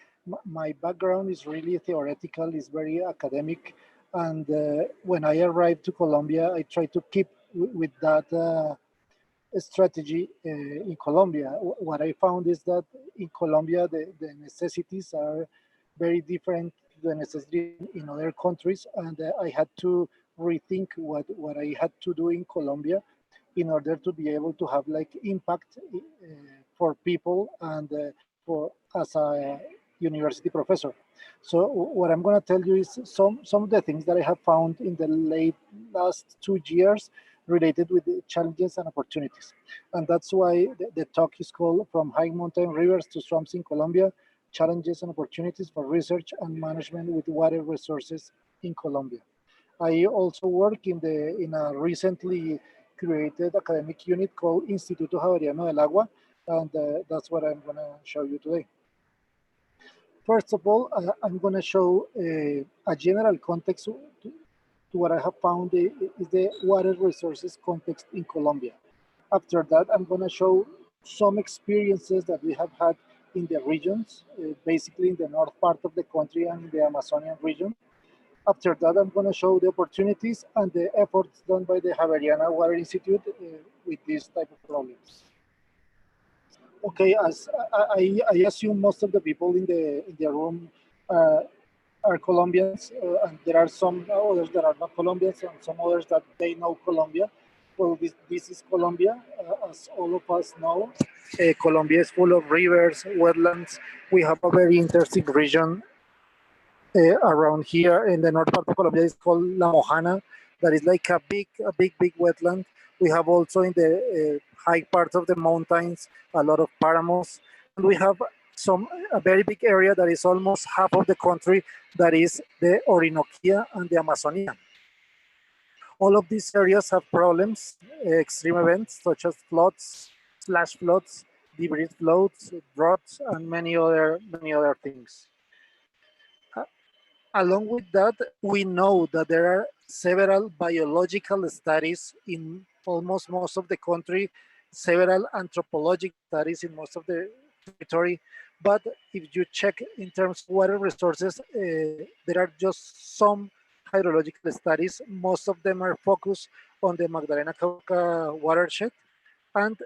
my background is really theoretical, is very academic, and when I arrived to Colombia, I try to keep with that strategy in Colombia. What I found is that in Colombia, the necessities are very different to the necessities in other countries, and I had to rethink what I had to do in Colombia in order to be able to have like impact for people and for as a university professor. So what I'm going to tell you is some of the things that I have found in the last 2 years related with the challenges and opportunities. And that's why the talk is called From High Mountain Rivers to Swamps in Colombia, Challenges and Opportunities for Research and Management with Water Resources in Colombia. I also work in a recently created academic unit called Instituto Javeriana del Agua, and that's what I'm going to show you today. First of all, I'm going to show a general context to what I have found is the water resources context in Colombia. After that, I'm going to show some experiences that we have had in the regions, basically in the north part of the country and in the Amazonian region. After that, I'm going to show the opportunities and the efforts done by the Javeriana Water Institute with these type of problems. Okay, as I assume most of the people in the room are Colombians, and there are some others that are not Colombians, and some others that they know Colombia. Well, this is Colombia, as all of us know. Colombia is full of rivers, wetlands. We have a very interesting region around here in the north part of Colombia. Is called La Mojana, that is like a big wetland. We have also in the high parts of the mountains a lot of paramos, and we have a very big area that is almost half of the country, that is the Orinoquia and the Amazonia. All of these areas have problems, extreme events such as floods, flash floods, debris floods, droughts, and many other things. Along with that, we know that there are several biological studies in almost most of the country, several anthropological studies in most of the territory. But if you check in terms of water resources, there are just some hydrological studies. Most of them are focused on the Magdalena Cauca watershed. And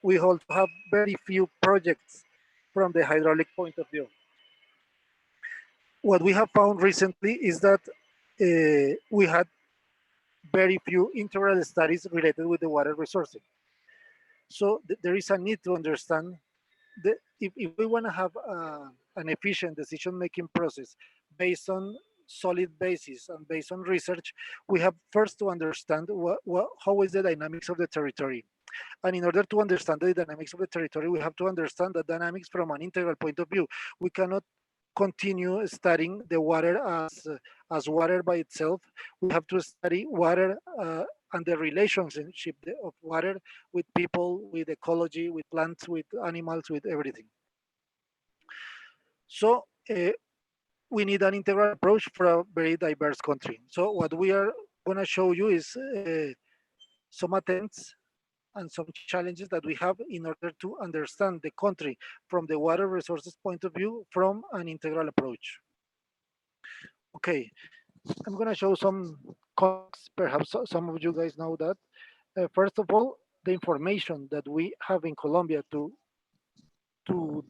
we also have very few projects from the hydraulic point of view. What we have found recently is that we had very few integral studies related with the water resources. So there is a need to understand that if we want to have an efficient decision-making process based on solid basis and based on research, we have first to understand how is the dynamics of the territory. And in order to understand the dynamics of the territory, we have to understand the dynamics from an integral point of view. We cannot continue studying the water as water by itself. We have to study water and the relationship of water with people, with ecology, with plants, with animals, with everything. So we need an integral approach for a very diverse country. So what we are going to show you is some attempts and some challenges that we have in order to understand the country from the water resources point of view from an integral approach. Okay, I'm going to show some context. Perhaps some of you guys know that. First of all, the information that we have in Colombia to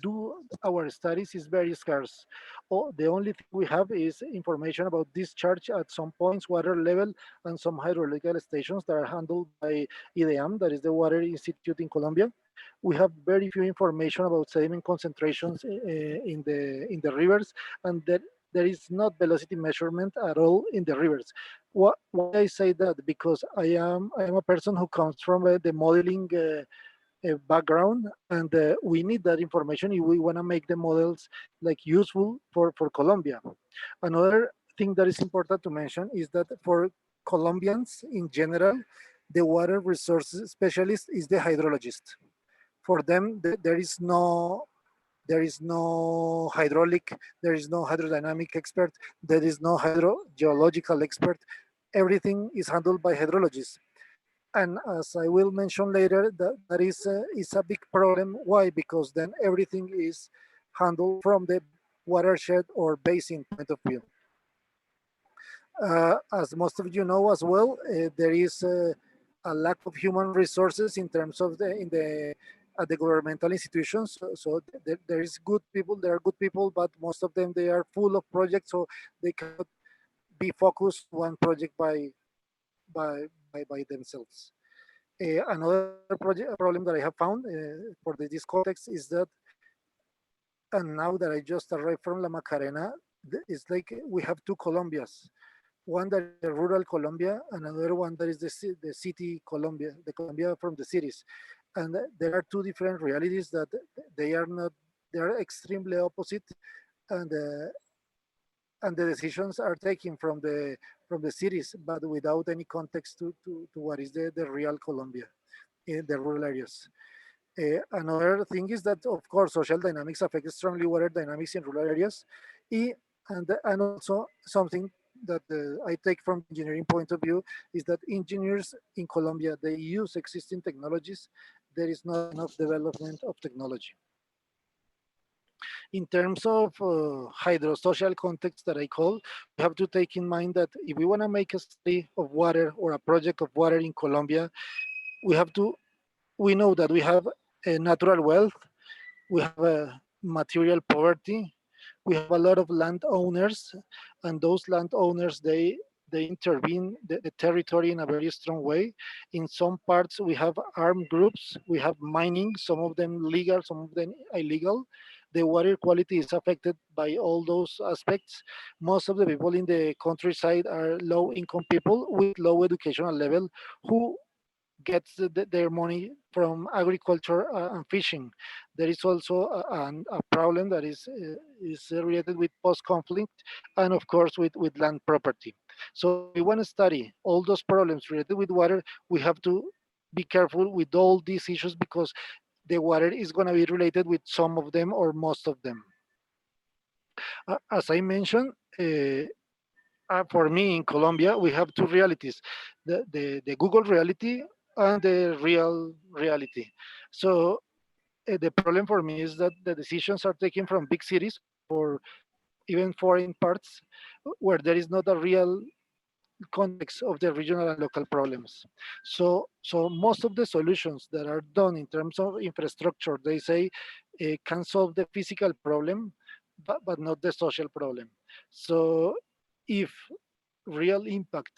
do our studies is very scarce. The only thing we have is information about discharge at some points, water level, and some hydrological stations that are handled by IDEAM, that is the Water Institute in Colombia. We have very few information about sediment concentrations in the rivers, and there is not velocity measurement at all in the rivers. Why I say that? Because I am a person who comes from the modeling background, and we need that information if we want to make the models like useful for Colombia. Another thing that is important to mention is that for Colombians in general, the water resources specialist is the hydrologist. For them, there is no hydraulic, there is no hydrodynamic expert, there is no hydrogeological expert. Everything is handled by hydrologists. And as I will mention later, that is a big problem. Why? Because then everything is handled from the watershed or basin point of view. As most of you know as well, there is a lack of human resources in terms of the governmental institutions. So there is good people, there are good people, but most of them, they are full of projects, so they cannot be focused one project by themselves. Another problem that I have found for this context is that, and now that I just arrived from La Macarena, it's like we have two Colombias. One that is rural Colombia, and another one that is the city Colombia, the Colombia from the cities. And there are two different realities that they are extremely opposite, and the decisions are taken from the cities, but without any context to what is the real Colombia in the rural areas. Another thing is that, of course, social dynamics affect strongly water dynamics in rural areas, and also something that I take from engineering point of view is that engineers in Colombia, they use existing technologies. There is not enough development of technology. In terms of hydrosocial context that I call, we have to take in mind that if we want to make a study of water or a project of water in Colombia, we know that we have a natural wealth, we have a material poverty, we have a lot of landowners, and those landowners, they intervene the territory in a very strong way. In some parts, we have armed groups, we have mining, some of them legal, some of them illegal. The water quality is affected by all those aspects. Most of the people in the countryside are low-income people with low educational level who gets their money from agriculture and fishing. There is also a problem that is related with post-conflict, and of course with land property. So if we want to study all those problems related with water, we have to be careful with all these issues because the water is going to be related with some of them or most of them. As I mentioned, for me in Colombia, we have two realities, the Google reality and the real reality. So the problem for me is that the decisions are taken from big cities or even foreign parts where there is not a real context of the regional and local problems. So most of the solutions that are done in terms of infrastructure, they say can solve the physical problem, but not the social problem. So if real impact,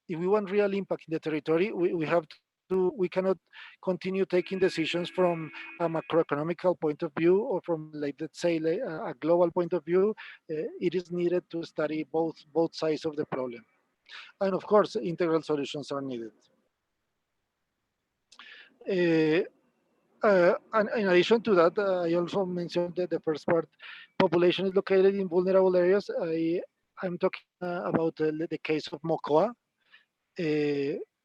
if we want real impact in the territory, we cannot continue taking decisions from a macroeconomical point of view or from, like, let's say, a global point of view. It is needed to study both sides of the problem. And of course, integral solutions are needed. And in addition to that, I also mentioned that the first part, population is located in vulnerable areas. I'm talking about the case of Mocoa.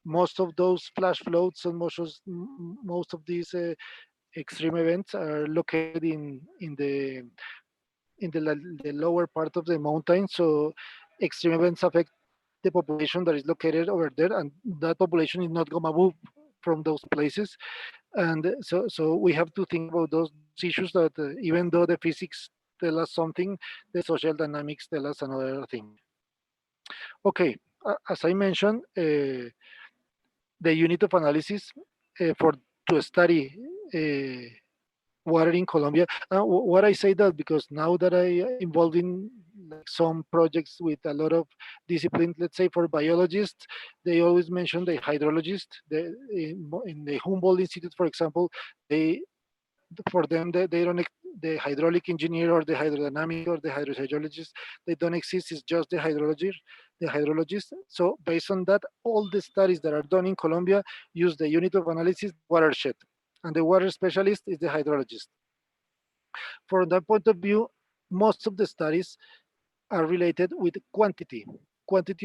Most of those flash floods and most of these extreme events are located in the lower part of the mountain. So extreme events affect the population that is located over there, and that population is not going to move from those places. And so we have to think about those issues that even though the physics tell us something, the social dynamics tell us another thing. Okay, as I mentioned, the unit of analysis to study water in Colombia. What I say that because now that I involved in like some projects with a lot of disciplines, let's say for biologists, they always mention the hydrologist. In the Humboldt Institute, for example, for them they don't, the hydraulic engineer or the hydrodynamic or the hydrogeologist, they don't exist. It's just the hydrologist. So based on that, all the studies that are done in Colombia use the unit of analysis watershed. and the water specialist is the hydrologist. From that point of view, most of the studies are related with quantity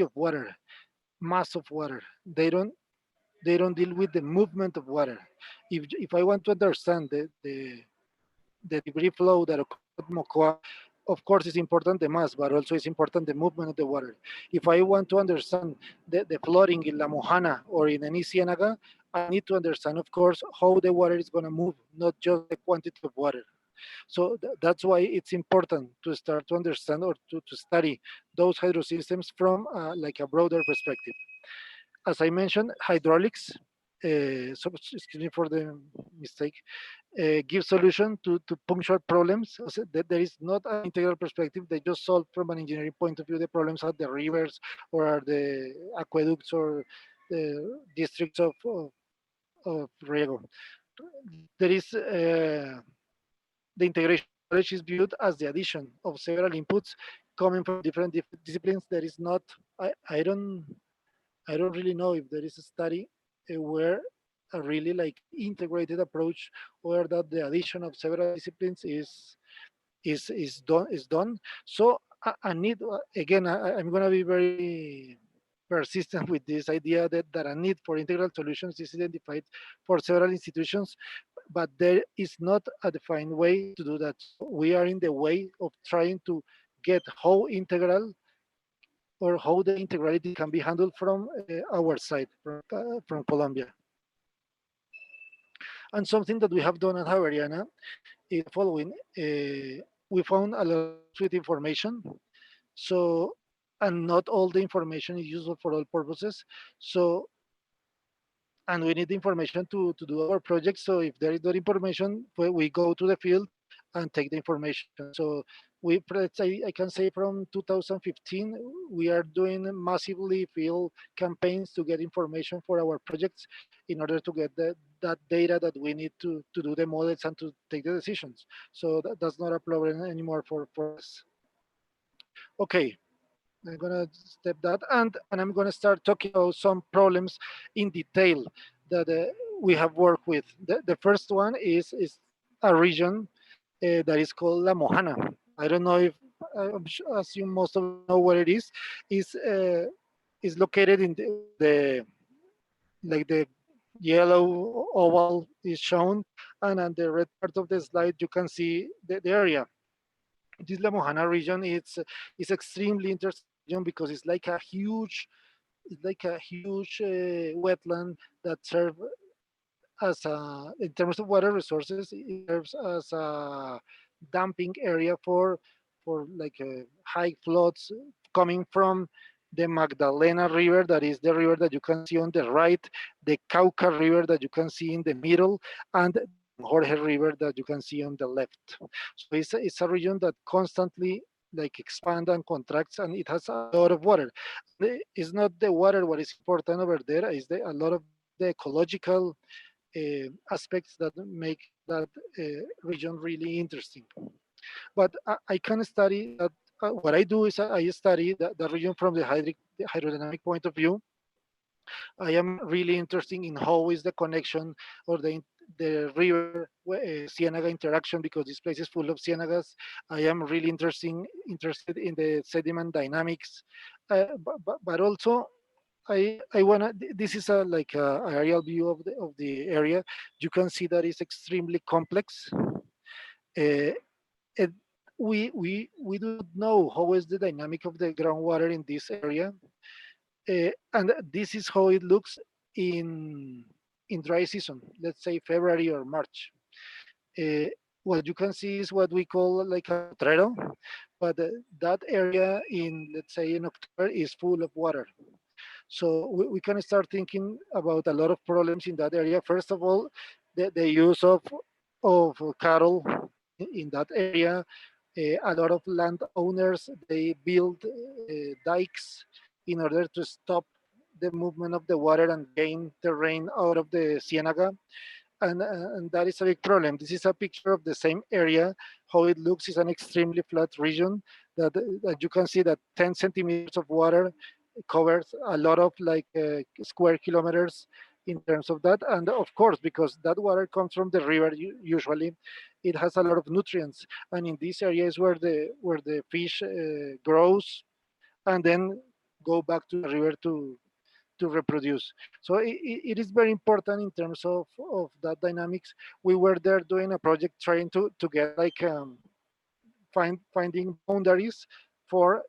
of water, mass of water. They don't deal with the movement of water. If I want to understand the debris flow that occurs at Mocoa, of course it's important the mass, but also it's important the movement of the water. If I want to understand the flooding in La Mojana or in any ciénaga, I need to understand, of course, how the water is going to move, not just the quantity of water. So that's why it's important to start to understand or to study those hydrosystems from like a broader perspective. As I mentioned, hydraulics, so excuse me for the mistake, give solution to punctual problems. So there is not an integral perspective. They just solve from an engineering point of view the problems at the rivers or are the aqueducts or the districts of riego. There is the integration knowledge is viewed as the addition of several inputs coming from different disciplines. There is not, I don't really know if there is a study where a really like integrated approach where that the addition of several disciplines is done. So I need again I'm going to be very persistent with this idea that a need for integral solutions is identified for several institutions, but there is not a defined way to do that. We are in the way of trying to get how integral or how the integrality can be handled from our side, from Colombia. And something that we have done at Javeriana is following. We found a lot of sweet information. So, and not all the information is useful for all purposes. So, and we need information to do our project. So if there is no information, we go to the field and take the information. So let's say, I can say from 2015, we are doing massively field campaigns to get information for our projects in order to get that data that we need to do the models and to take the decisions. So that's not a problem anymore for us. Okay, I'm gonna step that and I'm gonna start talking about some problems in detail that we have worked with. The first one is a region that is called La Mojana. I don't know if I assume most of you know where it is. Is located in the like the yellow oval is shown, and on the red part of the slide you can see the area. This La Mojana region is extremely interesting because it's like a huge wetland that serve as a, in terms of water resources, it serves as a dumping area for like high floods coming from the Magdalena River, that is the river that you can see on the right, the Cauca River that you can see in the middle, and the Jorge River that you can see on the left. So it's a region that constantly like expand and contracts, and it has a lot of water. It's not the water what is important over there, is a lot of the ecological aspects that make that region really interesting. But I can study that. What I do is I study the region from the hydrodynamic point of view. I am really interested in how is the connection or the river ciénaga interaction, because this place is full of ciénagas. I am really interested in the sediment dynamics, but also I wanna. This is a like a aerial view of the area. You can see that it's extremely complex. It, we do not know how is the dynamic of the groundwater in this area, and this is how it looks in dry season. Let's say February or March. What you can see is what we call like a potrero, but that area in, let's say, in October is full of water. So we can start thinking about a lot of problems in that area. First of all, the use of cattle in that area. A lot of landowners, they build dikes in order to stop the movement of the water and gain the rain out of the ciénaga. And that is a big problem. This is a picture of the same area. How it looks is an extremely flat region that you can see that 10 centimeters of water covers a lot of like square kilometers in terms of that. And of course, because that water comes from the river, usually it has a lot of nutrients. And in these areas where the fish grows and then go back to the river to reproduce. So it is very important in terms of that dynamics. We were there doing a project trying to get like finding boundaries for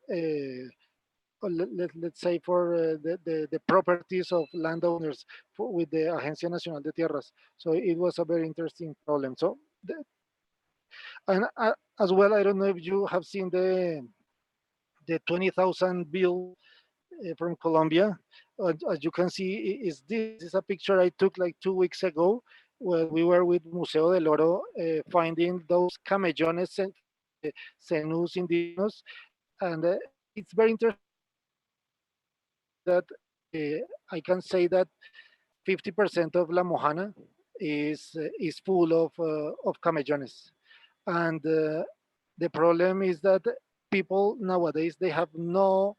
let's say for the properties of landowners with the Agencia Nacional de Tierras. So it was a very interesting problem. So and as well, I don't know if you have seen the 20,000 bill from Colombia. As you can see, this is a picture I took like 2 weeks ago when we were with Museo del Oro finding those camellones and cenus indigenous. And it's very interesting that I can say that 50% of La Mojana is full of camellones. And the problem is that people nowadays, they have no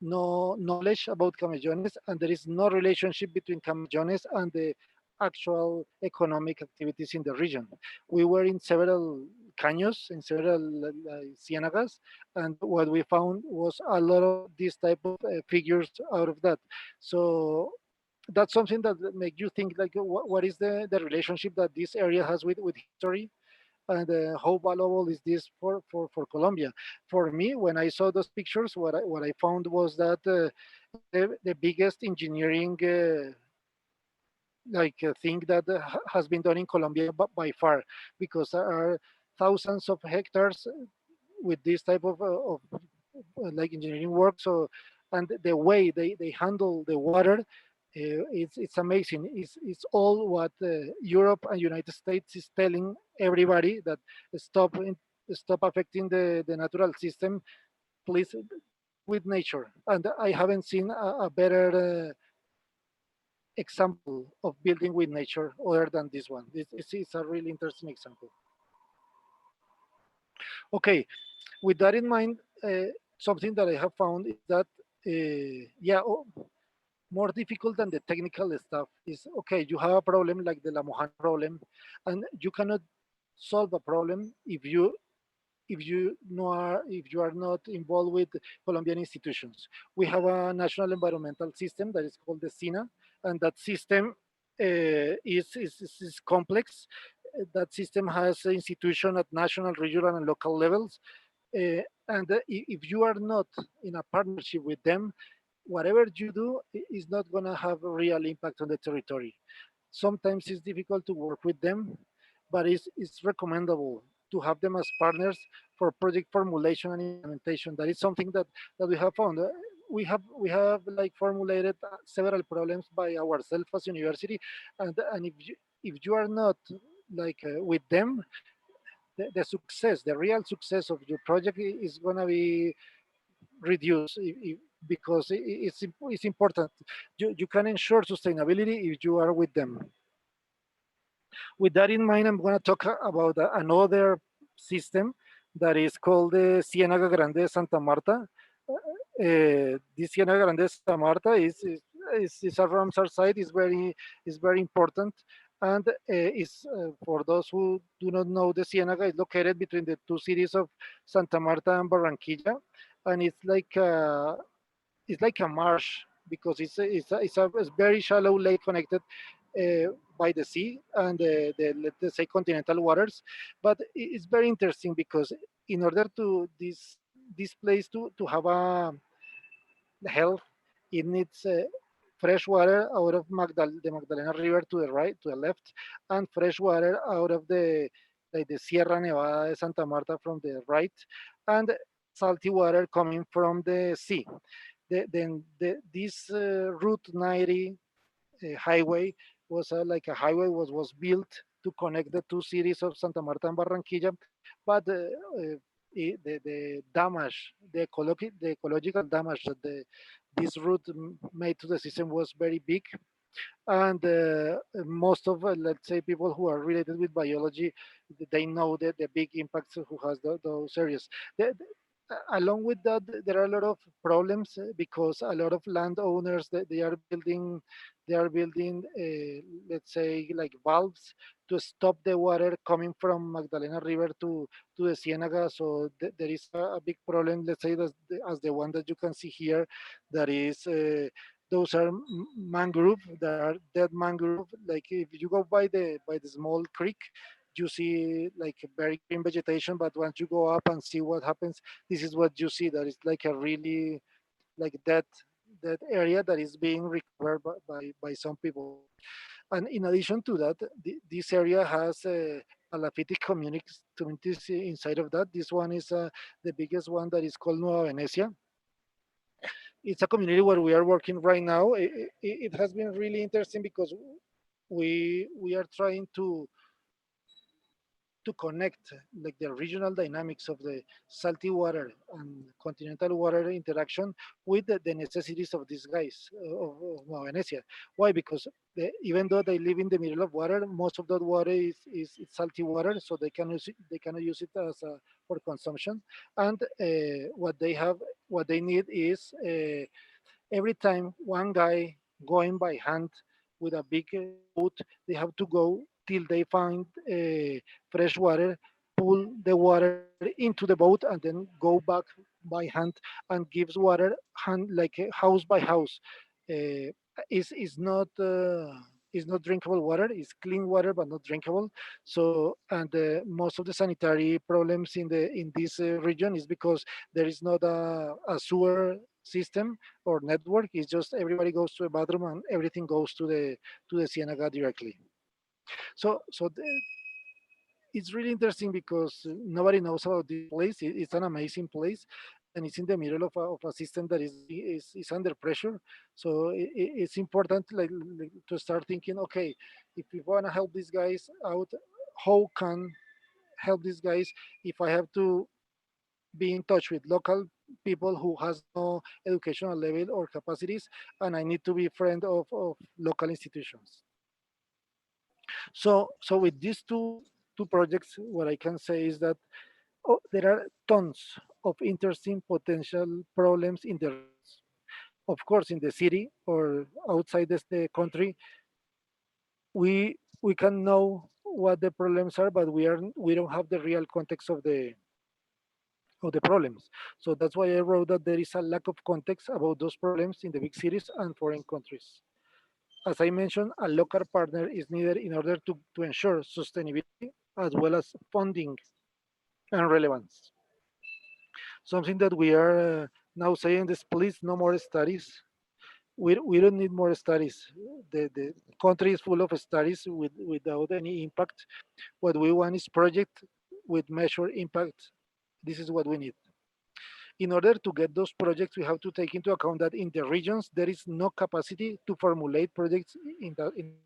knowledge about camellones, and there is no relationship between camellones and the actual economic activities in the region. We were in several caños, in several cienagas, and what we found was a lot of these type of figures out of that. So that's something that make you think like, what is the relationship that this area has with history, and how valuable is this for Colombia? For me, when I saw those pictures, what I found was that the biggest engineering thing that has been done in Colombia by far, because there are thousands of hectares with this type of like engineering work. So, and the way they handle the water, it's amazing. It's all what Europe and United States is telling everybody, that stop affecting the natural system, please, with nature. And I haven't seen a better example of building with nature other than this one. It's a really interesting example. Okay, with that in mind, something that I have found is that more difficult than the technical stuff is, okay, you have a problem like the La Mojana problem, and you cannot solve a problem if you are not involved with Colombian institutions. We have a national environmental system that is called the SINA, and that system is complex. That system has institution at national, regional, and local levels. And if you are not in a partnership with them, whatever you do is not going to have a real impact on the territory. Sometimes it's difficult to work with them, but it's recommendable to have them as partners for project formulation and implementation. That is something that we have found. We have like formulated several problems by ourselves as university, and if you are not like with them, the real success of your project is going to be reduced, because it's important. You can ensure sustainability if you are with them. With that in mind, I'm going to talk about another system that is called the Ciénaga Grande de Santa Marta. This Ciénaga Grande de Santa Marta is a Ramsar site, is very important, and is for those who do not know, the Ciénaga is located between the two cities of Santa Marta and Barranquilla, and it's like a marsh, because it's a very shallow lake connected by the sea and let's say continental waters. But it's very interesting because in order to this place to have a health, it needs fresh water out of the Magdalena River to the right, to the left, and fresh water out of the Sierra Nevada de Santa Marta from the right, and salty water coming from the sea. This Route 90 highway was like a highway was built to connect the two cities of Santa Marta and Barranquilla, but the damage, the ecological damage that this route made to the system was very big. And most of, let's say, people who are related with biology, they know that the big impacts who has those areas. along with that, there are a lot of problems because a lot of landowners they are building, let's say, like valves to stop the water coming from Magdalena River to the Ciénaga. So there is a big problem. Let's say that as the one that you can see here, that is. Those are mangrove. There are dead mangrove. Like if you go by the small creek, you see like very green vegetation. But once you go up and see what happens, this is what you see. That is like a really like that area that is being recovered by some people. And in addition to that, this area has Alaphitic communities inside of that. This one is the biggest one that is called Nueva Venecia. It's a community where we are working right now. It has been really interesting because we are trying to connect like the regional dynamics of the salty water and continental water interaction with the necessities of these guys of Nueva Venecia. Why? Because even though they live in the middle of water, most of that water is salty water, so they cannot use it as for consumption. And what they need is every time one guy going by hand with a big boat, they have to go till they find fresh water, pull the water into the boat, and then go back by hand and gives water hand like house by house. Uh, is not. Is not drinkable water. It's clean water, but not drinkable. So, and most of the sanitary problems in this region is because there is not a sewer system or network. It's just everybody goes to a bathroom and everything goes to the Ciénaga directly. So it's really interesting because nobody knows about this place. It's an amazing place, and it's in the middle of a system that is under pressure. So it's important like to start thinking, okay, if we want to help these guys out, how can help these guys if I have to be in touch with local people who has no educational level or capacities, and I need to be friend of local institutions. So with these two projects, what I can say is that there are tons of interesting potential problems in the regions. Of course, in the city or outside the country, we can know what the problems are, but we don't have the real context of the problems. So that's why I wrote that there is a lack of context about those problems in the big cities and foreign countries. As I mentioned, a local partner is needed in order to ensure sustainability as well as funding and relevance. Something that we are now saying this, please, no more studies. We don't need more studies. The country is full of studies without any impact. What we want is project with measured impact. This is what we need. In order to get those projects, we have to take into account that in the regions, there is no capacity to formulate projects in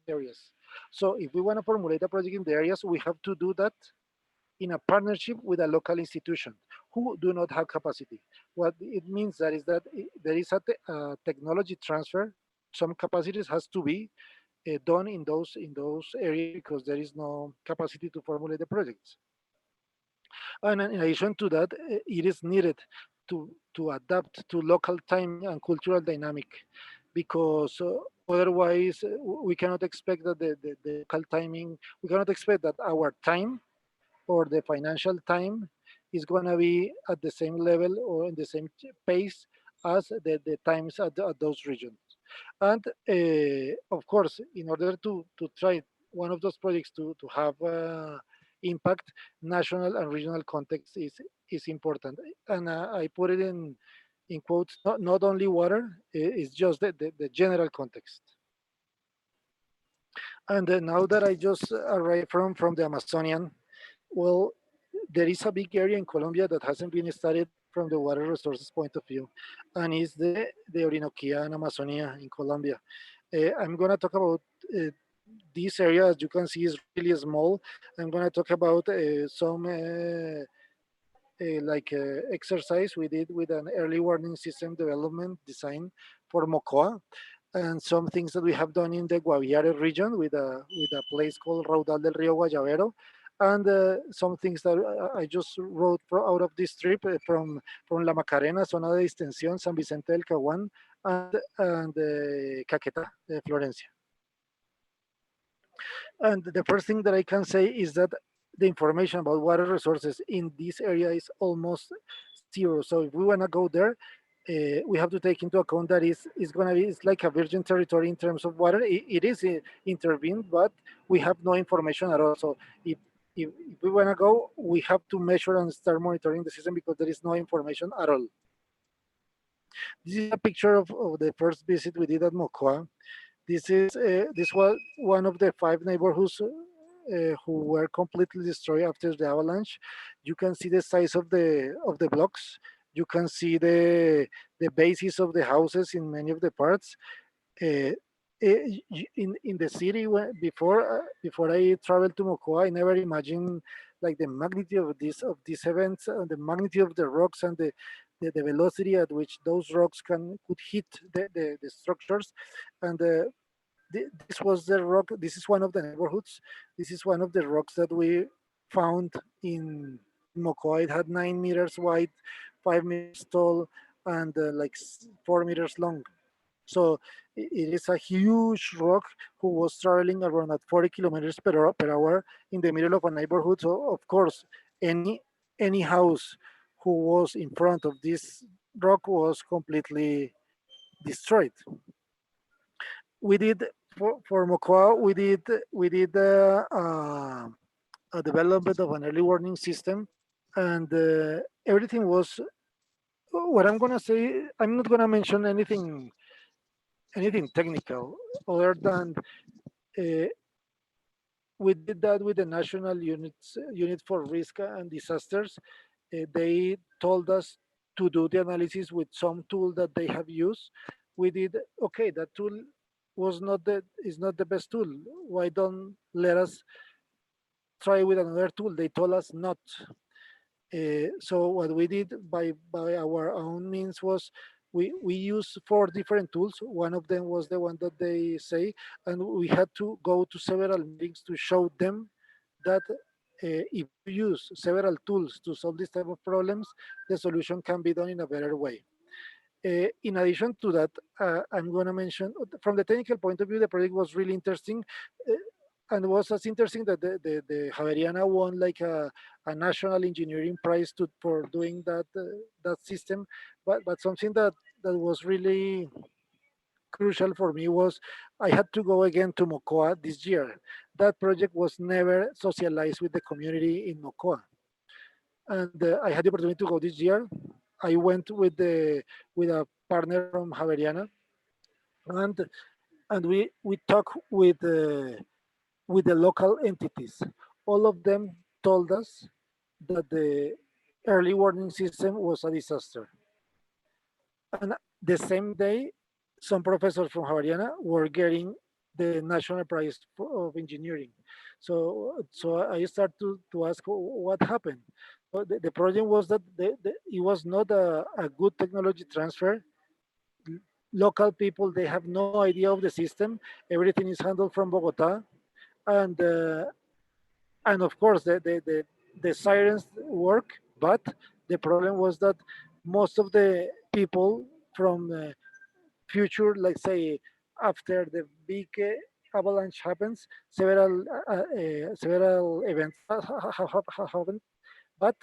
areas. So if we want to formulate a project in the areas, we have to do that in a partnership with a local institution who do not have capacity. What it means that is that there is a technology transfer. Some capacities has to be done in those areas because there is no capacity to formulate the projects. And in addition to that, it is needed to adapt to local timing and cultural dynamic because otherwise we cannot expect that the local timing, we cannot expect that our time or the financial time is going to be at the same level or in the same pace as the times at those regions. And of course, in order to try one of those projects to have impact, national and regional context is important. And I put it in quotes, not only water, it's just the general context. And now that I just arrived from the Amazonian, well, there is a big area in Colombia that hasn't been studied from the water resources point of view, and is the Orinoquia and Amazonia in Colombia. I'm going to talk about this area. As you can see, is really small. I'm going to talk about some exercise we did with an early warning system development design for Mocoa, and some things that we have done in the Guaviare region with a place called Raudal del Río Guayabero, and some things that I just wrote out of this trip from La Macarena, Zona de Distensión, San Vicente del Caguán, and Caquetá, Florencia. And the first thing that I can say is that the information about water resources in this area is almost zero. So if we want to go there, we have to take into account that it's going to be, it's like a virgin territory in terms of water. It is intervened, but we have no information at all. So if we want to go, we have to measure and start monitoring the system because there is no information at all. This is a picture of the first visit we did at Mocoa. This was one of the 5 neighborhoods who were completely destroyed after the avalanche. You can see the size of the blocks. You can see the bases of the houses in many of the parts. In the city, before I traveled to Mocoa, I never imagined like the magnitude of these events, and the magnitude of the rocks, and the velocity at which those rocks could hit the structures. And this was the rock. This is one of the neighborhoods. This is one of the rocks that we found in Mocoa. It had 9 meters wide, 5 meters tall, and like 4 meters long. So it is a huge rock who was traveling around at 40 kilometers per hour in the middle of a neighborhood. So of course, any house who was in front of this rock was completely destroyed. We did for Mocoa. We did a development of an early warning system, and everything was. What I'm gonna say, I'm not gonna mention anything technical other than we did that with the National Unit for Risk and Disasters. They told us to do the analysis with some tool that they have used. We did okay. That tool is not the best tool. Why don't let us try with another tool? They told us not. So what we did by our own means was we used 4 different tools. One of them was the one that they say, and we had to go to several meetings to show them that if you use several tools to solve this type of problems, the solution can be done in a better way. In addition to that, I'm going to mention from the technical point of view, the project was really interesting. And was as interesting that the Javeriana won like a national engineering prize for doing that system. But something that was really crucial for me was I had to go again to Mocoa this year. That project was never socialized with the community in Mocoa, and I had the opportunity to go this year. I went with a partner from Javeriana, and we talked with the local entities. All of them told us that the early warning system was a disaster. And the same day, some professors from Javeriana were getting the national prize of engineering. So I started to ask what happened. So the problem was that it was not a good technology transfer. Local people, they have no idea of the system. Everything is handled from Bogota, and of course the sirens work, but the problem was that most of the people from future, like say after the big avalanche happens, several events have happened, but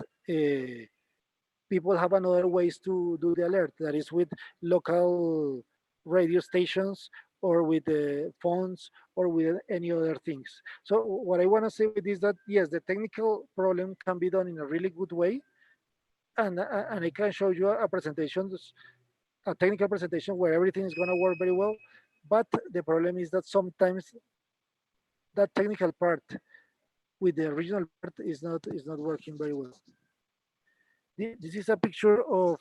people have another ways to do the alert, that is with local radio stations or with the phones or with any other things. So what I want to say with this that yes, the technical problem can be done in a really good way, and I can show you a presentation, a technical presentation where everything is going to work very well. But the problem is that sometimes that technical part with the original part is not working very well. This is a picture of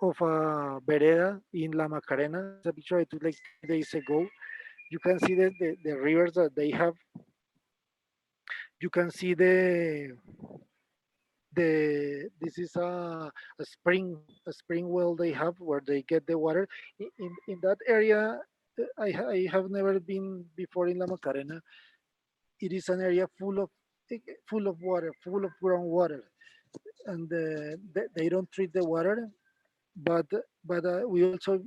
a vereda in La Macarena. It's a picture I took like 2 days ago. You can see the rivers that they have. You can see this is a spring well they have where they get the water. In that area, I have never been before in La Macarena. It is an area full of full of water, full of groundwater, and they don't treat the water. But we also,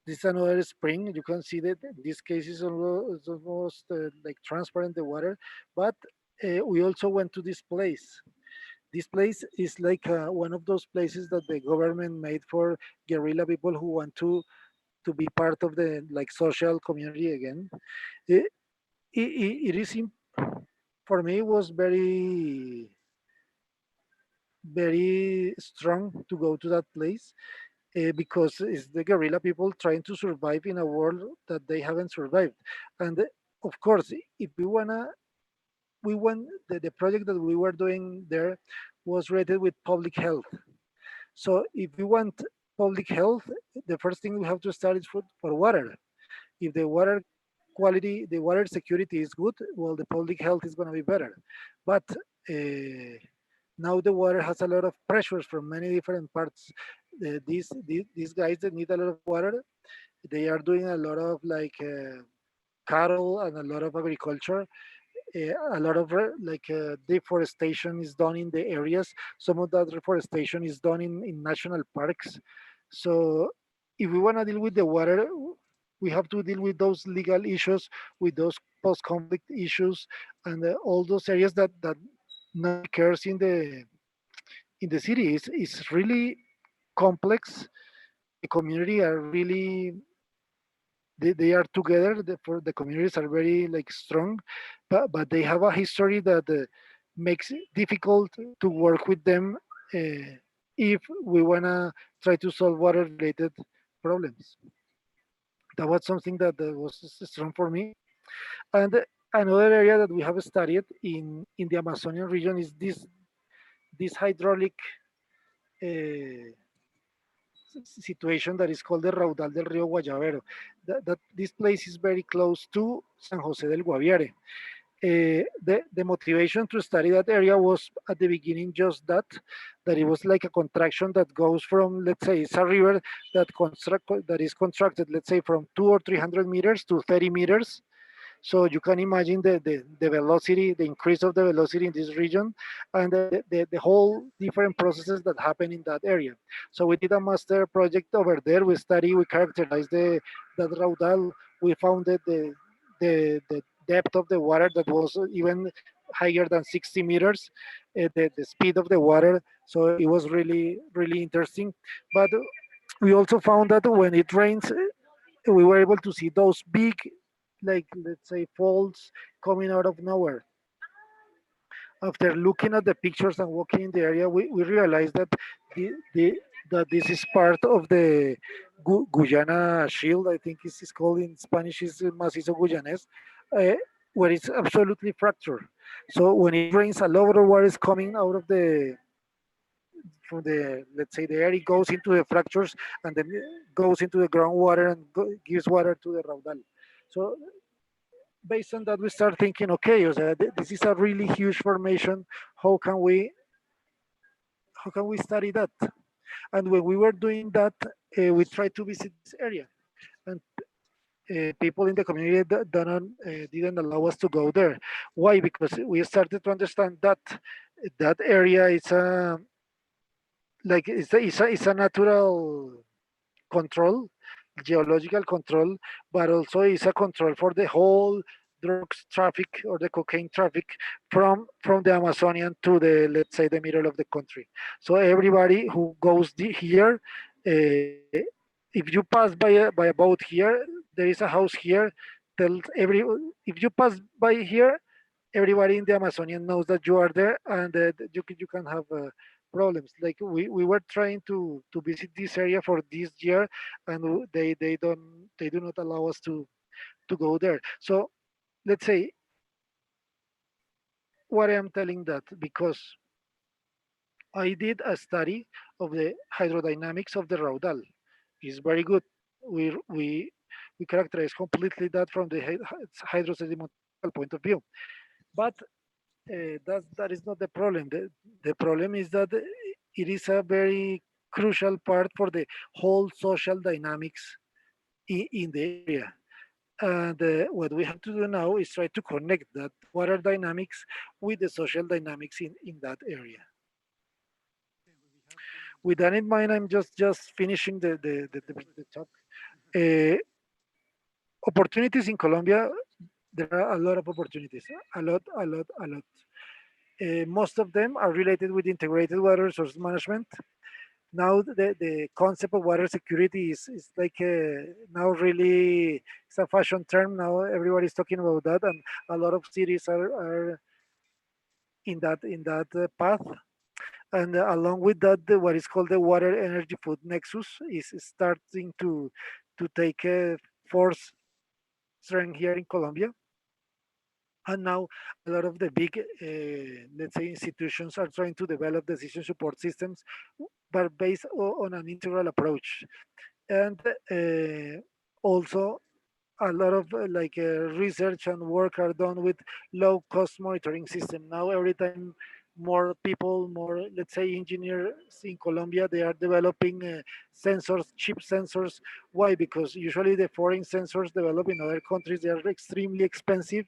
this is another spring. You can see that this case is almost like transparent the water, but we also went to this place. This place is like one of those places that the government made for guerrilla people who want to be part of the like social community again. It, it is for me it was very strong to go to that place because it's the guerrilla people trying to survive in a world that they haven't survived. And of course, if we want the project that we were doing there was rated with public health. So if we want public health, the first thing we have to start is for water. If the water quality, the water security is good, well, the public health is going to be better. But now the water has a lot of pressures from many different parts. These guys that need a lot of water, they are doing a lot of like cattle and a lot of agriculture. A lot of deforestation is done in the areas. Some of that reforestation is done in national parks. So if we want to deal with the water, we have to deal with those legal issues, with those post-conflict issues, and all those areas that nobody cares in the city. It's really complex. The community are really they are together. For the communities are very like strong, but they have a history that makes it difficult to work with them if we wanna try to solve water related problems. That was something that was strong for me. And another area that we have studied in the Amazonian region is this hydraulic uh, situation that is called the Raudal del Río Guayavero. That this place is very close to San José del Guaviare. The motivation to study that area was at the beginning just that it was like a contraction that goes from, let's say, it's a river that is constructed, let's say, from 200 or 300 meters to 30 meters. So you can imagine the velocity, the increase of the velocity in this region, and the whole different processes that happen in that area. So we did a master project over there. We characterized that raudal. We found that the depth of the water that was even higher than 60 meters, the speed of the water. So it was really interesting. But we also found that when it rains, we were able to see those big, like let's say, falls coming out of nowhere. After looking at the pictures and walking in the area, we realized that that this is part of the Guyana Shield. I think is called in Spanish is Macizo Guyanés, uh, where it's absolutely fractured. So when it rains, a lot of water is coming out of the from the, let's say, the air. It goes into the fractures and then goes into the groundwater and gives water to the raudal. So based on that, we start thinking, okay, this is a really huge formation. How can we study that? And when we were doing that, we tried to visit this area, and people in the community didn't allow us to go there. Why? Because we started to understand that that area is a like it's a natural control, geological control, but also it's a control for the whole drugs traffic or the cocaine traffic from the Amazonian to the, let's say, the middle of the country. So everybody who goes here, if you pass by a boat here, there is a house here. Tell every If you pass by here, everybody in the Amazonian knows that you are there, and you can have problems. Like we were trying to visit this area for this year, and they do not allow us to go there. So let's say what I am telling that because I did a study of the hydrodynamics of the raudal. It's very good. We characterize completely that from the hydrosedimentary point of view, but that is not the problem. The problem is that it is a very crucial part for the whole social dynamics in the area. And what we have to do now is try to connect that water dynamics with the social dynamics in that area. With that in mind, I'm just finishing the talk. Uh, Opportunities in Colombia, there are a lot of opportunities, a lot, a lot, a lot. Most of them are related with integrated water resource management. Now the concept of water security is like now really it's a fashion term. Now everybody's talking about that, and a lot of cities are in that path. And along with that, what is called the water energy food nexus is starting to take force strength here in Colombia. And now a lot of the big, let's say, institutions are trying to develop decision support systems, but based on an integral approach. And also a lot of research and work are done with low cost monitoring system. Now every time more people, more let's say engineers in Colombia, they are developing sensors, cheap sensors. Why? Because usually the foreign sensors developed in other countries, they are extremely expensive.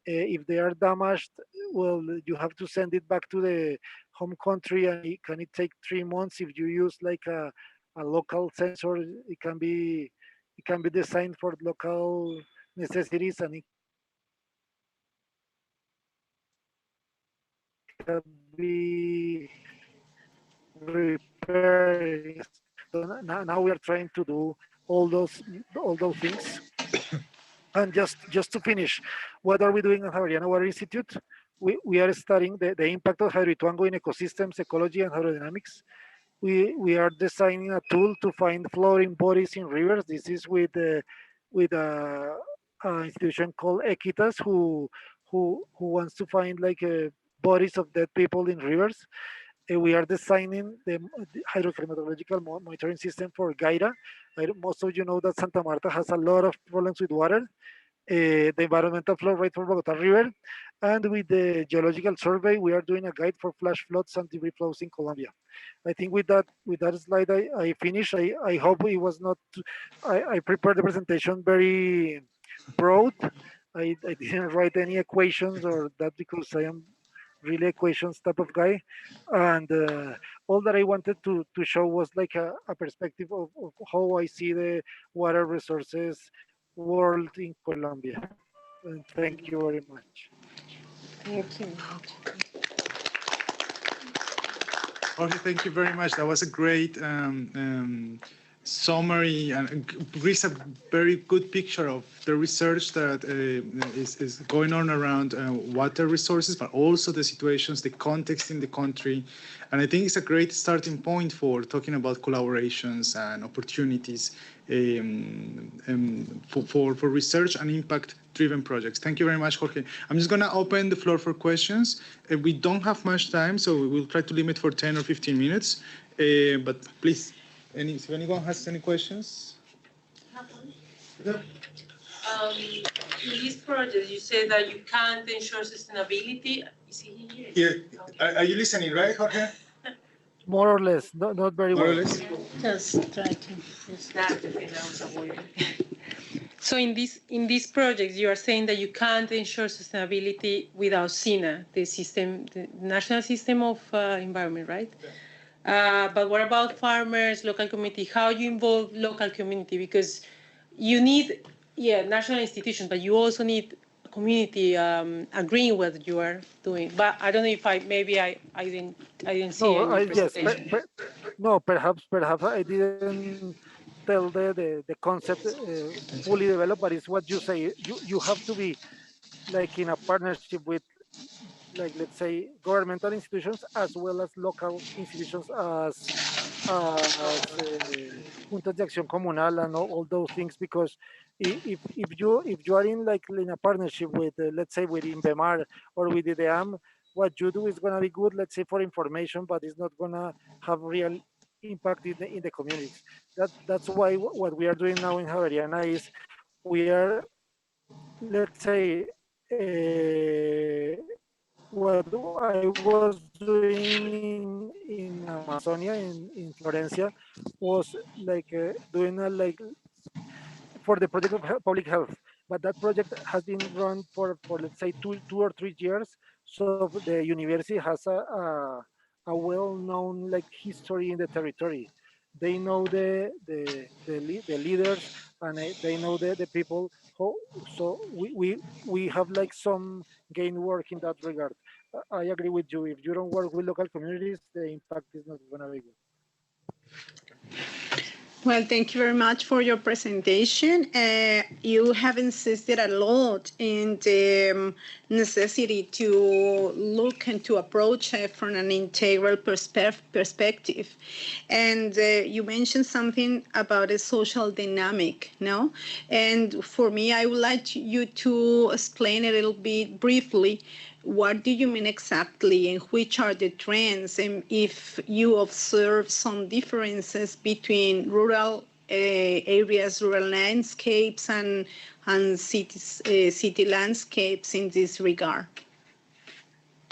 If they are damaged, well, you have to send it back to the home country, and can it take 3 months? If you use like a local sensor, it can be designed for local necessities, and it can be repaired. So now we are trying to do all those things. And just to finish, what are we doing at Javeriana Water Institute? We are studying the impact of hydroituango in ecosystems, ecology, and hydrodynamics. We are designing a tool to find flowing bodies in rivers. This is with a institution called Equitas, who wants to find like bodies of dead people in rivers. We are designing the hydroclimatological monitoring system for Gaira. Most of you know that Santa Marta has a lot of problems with water. The environmental flow rate for Bogota River, and with the geological survey, we are doing a guide for flash floods and debris flows in Colombia. I think with that slide, I finish. I hope it was not. I prepared the presentation very broad. I didn't write any equations or that because I am really equations type of guy, and all that I wanted to show was like a perspective of how I see the water resources world in Colombia. And thank you very much. Thank you. Jorge, thank you very much. That was a great summary and gives a very good picture of the research that is going on around water resources, but also the situations, the context in the country. And I think it's a great starting point for talking about collaborations and opportunities for research and impact-driven projects. Thank you very much, Jorge. I'm just going to open the floor for questions. We don't have much time, so we will try to limit for 10 or 15 minutes. But please, if anyone has any questions? Yeah. In this project, you say that you can't ensure sustainability. Is he here? Yeah. Are you listening, right, Jorge? More or less, not very More well. or less. Just try to. So in this project, you are saying that you can't ensure sustainability without SINA, the system, the national system of environment, right? But what about farmers, local community? How you involve local community? Because you need, national institutions, but you also need community agreeing with what you are doing. But I don't know if I didn't see No, any yes, presentation. no, perhaps I didn't tell the concept fully developed, but it's what you say. You have to be like in a partnership with, like, let's say, governmental institutions as well as local institutions as juntas de acción comunal and all those things, because if you are in a partnership with let's say with Invemar or with IDEAM, what you do is going to be good, let's say, for information, but it's not going to have real impact in the communities. That's why what we are doing now in Javeriana is we are, let's say, what I was doing in Amazonia, in Florencia, was like doing a, like, for the project of public health. but that project has been run for let's say two or 3 years. So the university has a well-known like history in the territory. They know the leaders, and they know the people. So we have like some gain work in that regard. I agree with you. If you don't work with local communities, the impact is not going to be good. Well, thank you very much for your presentation. You have insisted a lot in the necessity to look and to approach it from an integral perspective. And you mentioned something about a social dynamic, no? And for me, I would like you to explain a little bit briefly what do you mean exactly, and which are the trends, and if you observe some differences between rural areas, rural landscapes, and cities, city landscapes in this regard?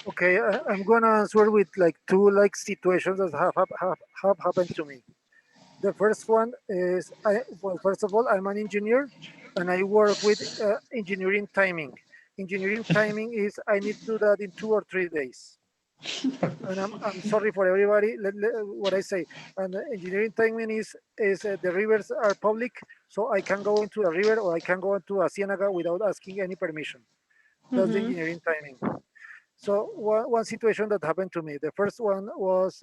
Okay, I'm gonna answer with like two like situations that have happened to me. The first one is, well, first of all, I'm an engineer, and I work with engineering timing. Engineering timing is I need to do that in 2 or 3 days. And I'm sorry for everybody what I say. And engineering timing is the rivers are public, so I can go into a river or I can go into a ciénaga without asking any permission. That's the engineering timing. So one situation that happened to me. The first one was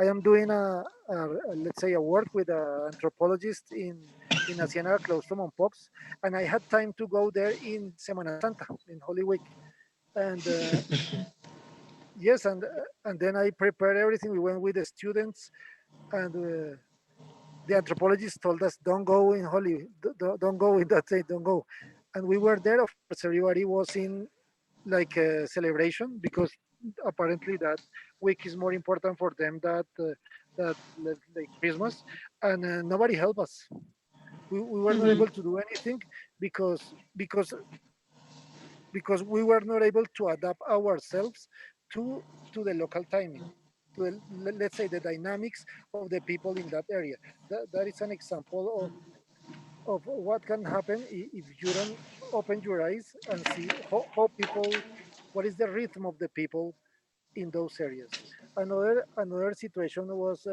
I am doing let's say a work with an anthropologist in a ciénaga close to Mompox, and I had time to go there in Semana Santa, in Holy Week, and yes, and then I prepared everything. We went with the students, and the anthropologist told us, "Don't go in Holy, don't go in that day, don't go." And we were there. Of course, everybody was in like a celebration because apparently that week is more important for them that like Christmas, and nobody helped us. We were not able to do anything because we were not able to adapt ourselves to the local timing, to let's say the dynamics of the people in that area. That is an example of what can happen if you don't open your eyes and see how people, what is the rhythm of the people in those areas. Another situation was,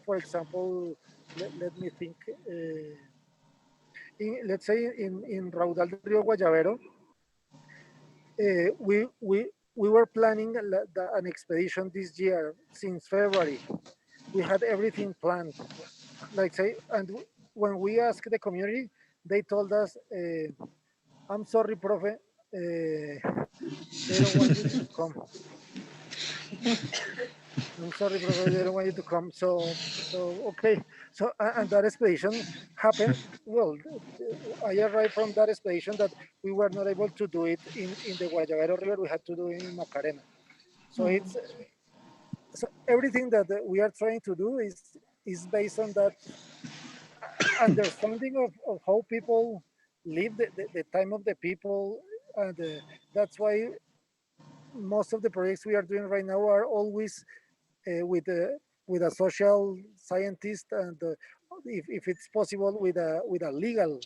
for example, let me think. Let's say in Raudal del Río Guayavero, we were planning an expedition this year since February. We had everything planned, like say, and when we asked the community, they told us, "I'm sorry, Profe, they don't want you to come." I'm sorry, Profe, they don't want you to come. So okay. So and that expedition happened. Well, I arrived from that expedition that we were not able to do it in the Guayavero River. We had to do it in Macarena. So it's so everything that we are trying to do is based on that understanding of how people live, the time of the people, and that's why most of the projects we are doing right now are always with a social scientist, and if it's possible with a legal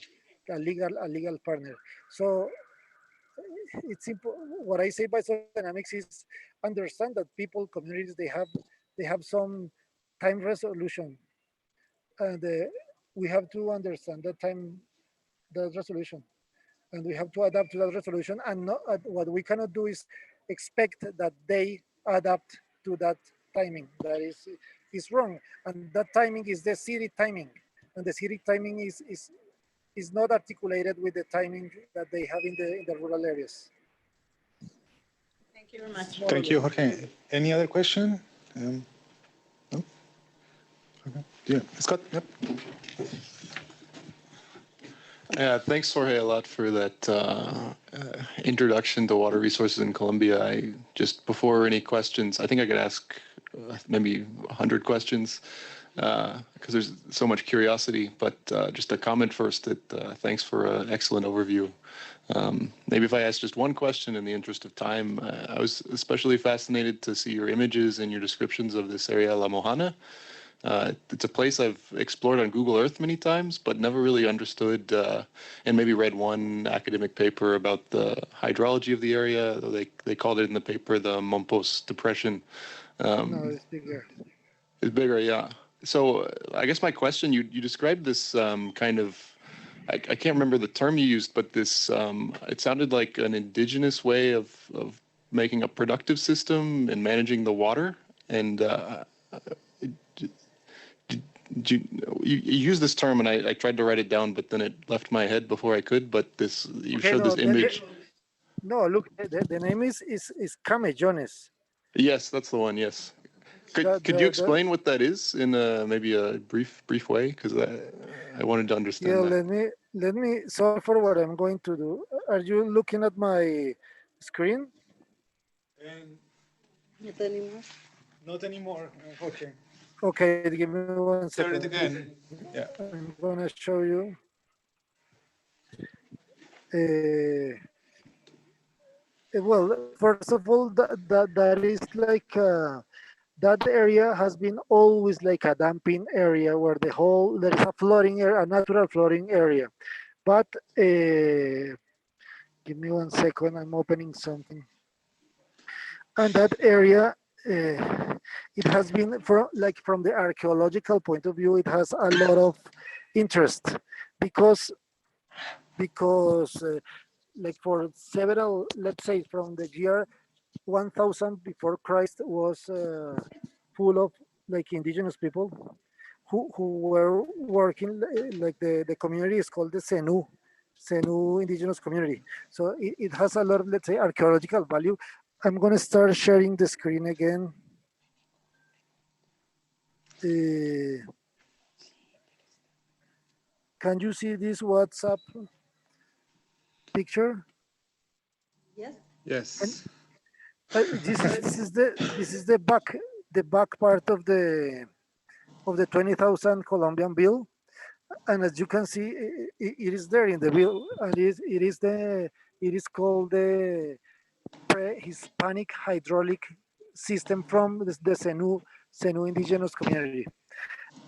partner. So it's simple. What I say by social dynamics is understand that people, communities, they have some time resolution, and we have to understand that resolution, and we have to adapt to that resolution. And what we cannot do is expect that they adapt to that timing. That is wrong, and that timing is the city timing, and the city timing is not articulated with the timing that they have in the rural areas. Thank you very much. Thank you, Jorge. Any other question? No? Okay. Yeah, Scott. Yep. Yeah, thanks, Jorge, a lot for that introduction to water resources in Colombia. Just before any questions, I think I could ask maybe 100 questions because there's so much curiosity. But just a comment first that thanks for an excellent overview. Maybe if I ask just one question in the interest of time, I was especially fascinated to see your images and your descriptions of this area, La Mojana. It's a place I've explored on Google Earth many times, but never really understood and maybe read one academic paper about the hydrology of the area. They called it in the paper the Mompos Depression. No, it's bigger. It's bigger, yeah. So I guess my question, you described this kind of, I can't remember the term you used, but this, it sounded like an indigenous way of making a productive system and managing the water. And you used this term, and I tried to write it down, but then it left my head before I could. But this, you Okay, showed no, this image. no, look, the name is camellones. Yes, that's the one. Yes. Could you explain what that is in maybe a brief way? Because I wanted to understand Yeah, that. let me. Sorry for what I'm going to do. Are you looking at my screen? Not anymore. Not anymore. Okay. Okay, give me 1 Start second. it again. Yeah. I'm gonna show you. Well, first of all, that is like that area has been always like a dumping area where there is a flooding area, a natural flooding area. But give me 1 second. I'm opening something. And that area, it has been from the archaeological point of view, it has a lot of interest because like for several, let's say from the year 1000 before Christ was full of like indigenous people who were working, like the community is called the Senu indigenous community. So it has a lot of, let's say, archaeological value. I'm going to start sharing the screen again. Can you see this WhatsApp picture? Yes. Yes. This is the back part of the 20,000 Colombian bill, and as you can see, it is there in the bill, and it is called the pre-Hispanic hydraulic system from the Senu indigenous community,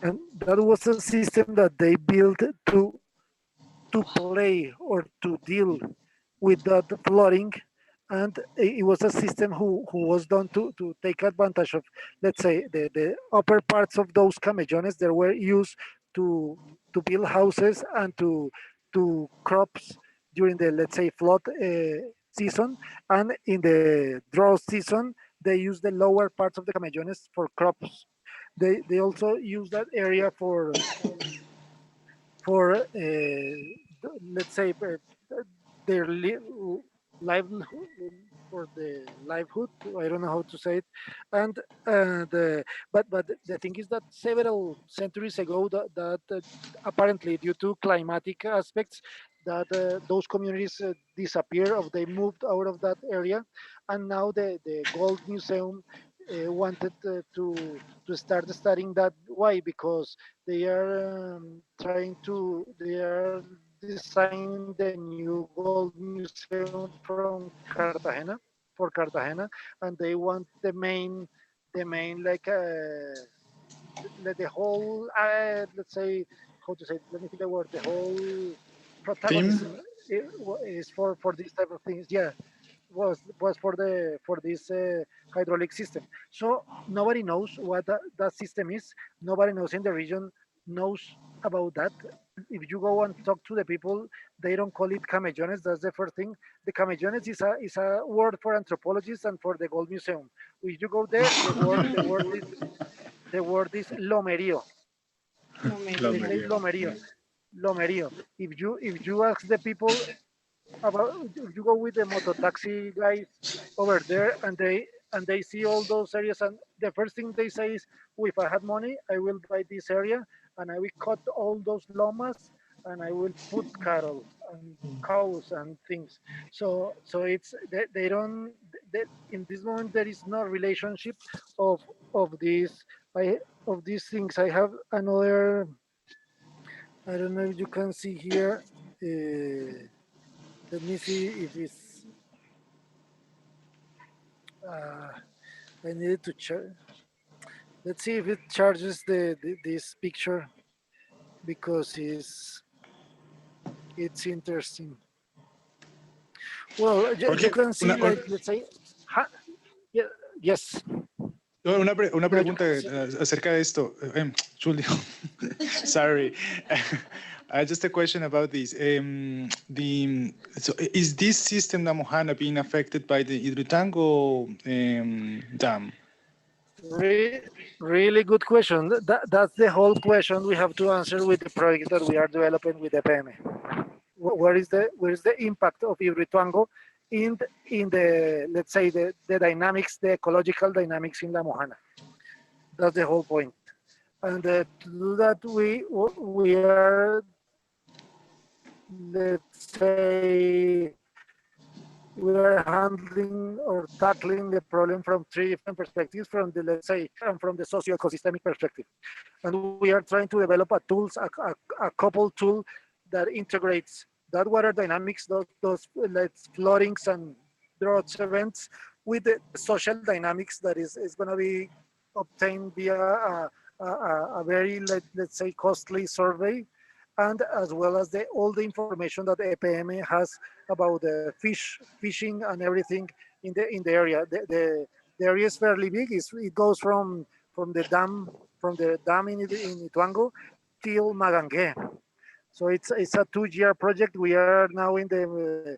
and that was a system that they built to play or to deal with that flooding, and it was a system who was done to take advantage of, let's say, the upper parts of those camellones that were used to build houses and to crops during the, let's say, flood season, and in the drought season they use the lower parts of the camellones for crops. They also use that area for let's say their livelihood, for the livelihood. I don't know how to say it, and but the thing is that several centuries ago, that apparently due to climatic aspects, that those communities disappear, or they moved out of that area, and now the Gold Museum wanted to start studying that. Why? Because they are they are designing the new Gold Museum from Cartagena, for Cartagena, and they want the main like the whole let's say, how to say it? Let me think the word. The whole protagonism is for these type of things. Yeah, was for this hydraulic system. So nobody knows what that system is. Nobody knows in the region knows about that. If you go and talk to the people, they don't call it camellones. That's the first thing. The camellones is a word for anthropologists and for the Gold Museum. If you go there, the word is lomerío. They say lomerío. Lomerío. If you ask the people about, if you go with the moto taxi guys over there, and they see all those areas, and the first thing they say is, oh, if I had money, I will buy this area and I will cut all those lomas and I will put cattle and cows and things. So it's they don't in this moment there is no relationship of these I of these things. I have another, I don't know if you can see here. Let me see if it's. I needed to check. Let's see if it charges this picture because it's interesting. Well, you Jorge, can see, like, let's say, yeah, yes. Una pregunta acerca de esto. Julio, sorry. Just a question about this. So is this system, the Mojana, being affected by the Hidroituango dam? Really good question. That's the whole question we have to answer with the project that we are developing with EPM. Where is the impact of Hidroituango in the, let's say, the dynamics, the ecological dynamics in La Mojana? That's the whole point. And to do that, we are, let's say, we are handling or tackling the problem from 3 different perspectives, from the, let's say, and from the socio-ecosystemic perspective. And we are trying to develop a couple tool that integrates that water dynamics, those floodings and drought events, with the social dynamics that is going to be obtained via a very, let's say, costly survey, and as well as all the information that EPM has about the fishing and everything in the area. The area is fairly big. It goes from the dam in Ituango till Magangue. So it's a 2-year project. We are now in the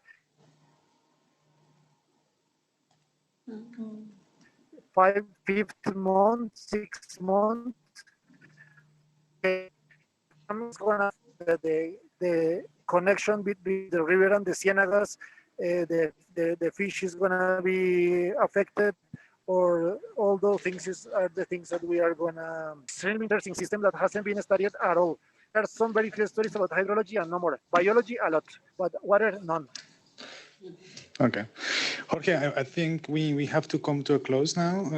fifth month, 6th month. It's gonna the connection between the river and the Cienagas, the fish is gonna be affected, or all those things are the things that we are gonna. Extremely interesting system that hasn't been studied at all. There are some very clear stories about hydrology and no more. Biology a lot, but water none. Okay. Jorge, I think we have to come to a close now.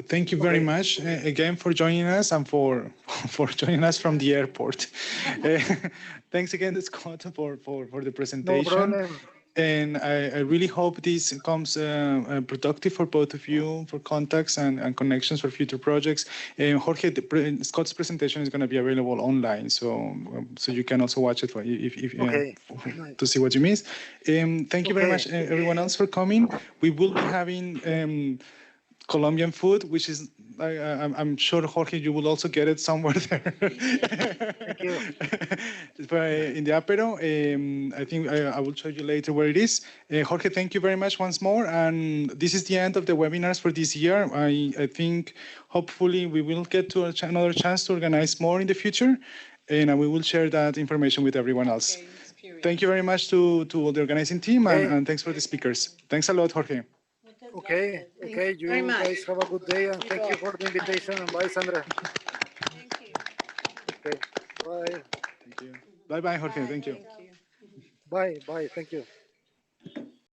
Thank you very much again for joining us and for joining us from the airport. Thanks again, Scott, for the presentation. No problem. And I really hope this becomes productive for both of you, for contacts and connections for future projects. Jorge, Scott's presentation is going to be available online, so you can also watch it to see what you missed. Thank you very much, everyone else, for coming. We will be having Colombian food, which is, I'm sure, Jorge, you will also get it somewhere there. Thank you. In the apero, I think I will show you later where it is. Jorge, thank you very much once more. And this is the end of the webinars for this year. I think hopefully we will get to another chance to organize more in the future, and we will share that information with everyone else. Thank you very much to the organizing team, and thanks for the speakers. Thanks a lot, Jorge. Okay, you guys have a good day, and thank you for the invitation, and bye, Sandra. Thank you. Okay, bye. Thank you. Bye-bye, Jorge. Thank you. Bye, thank you.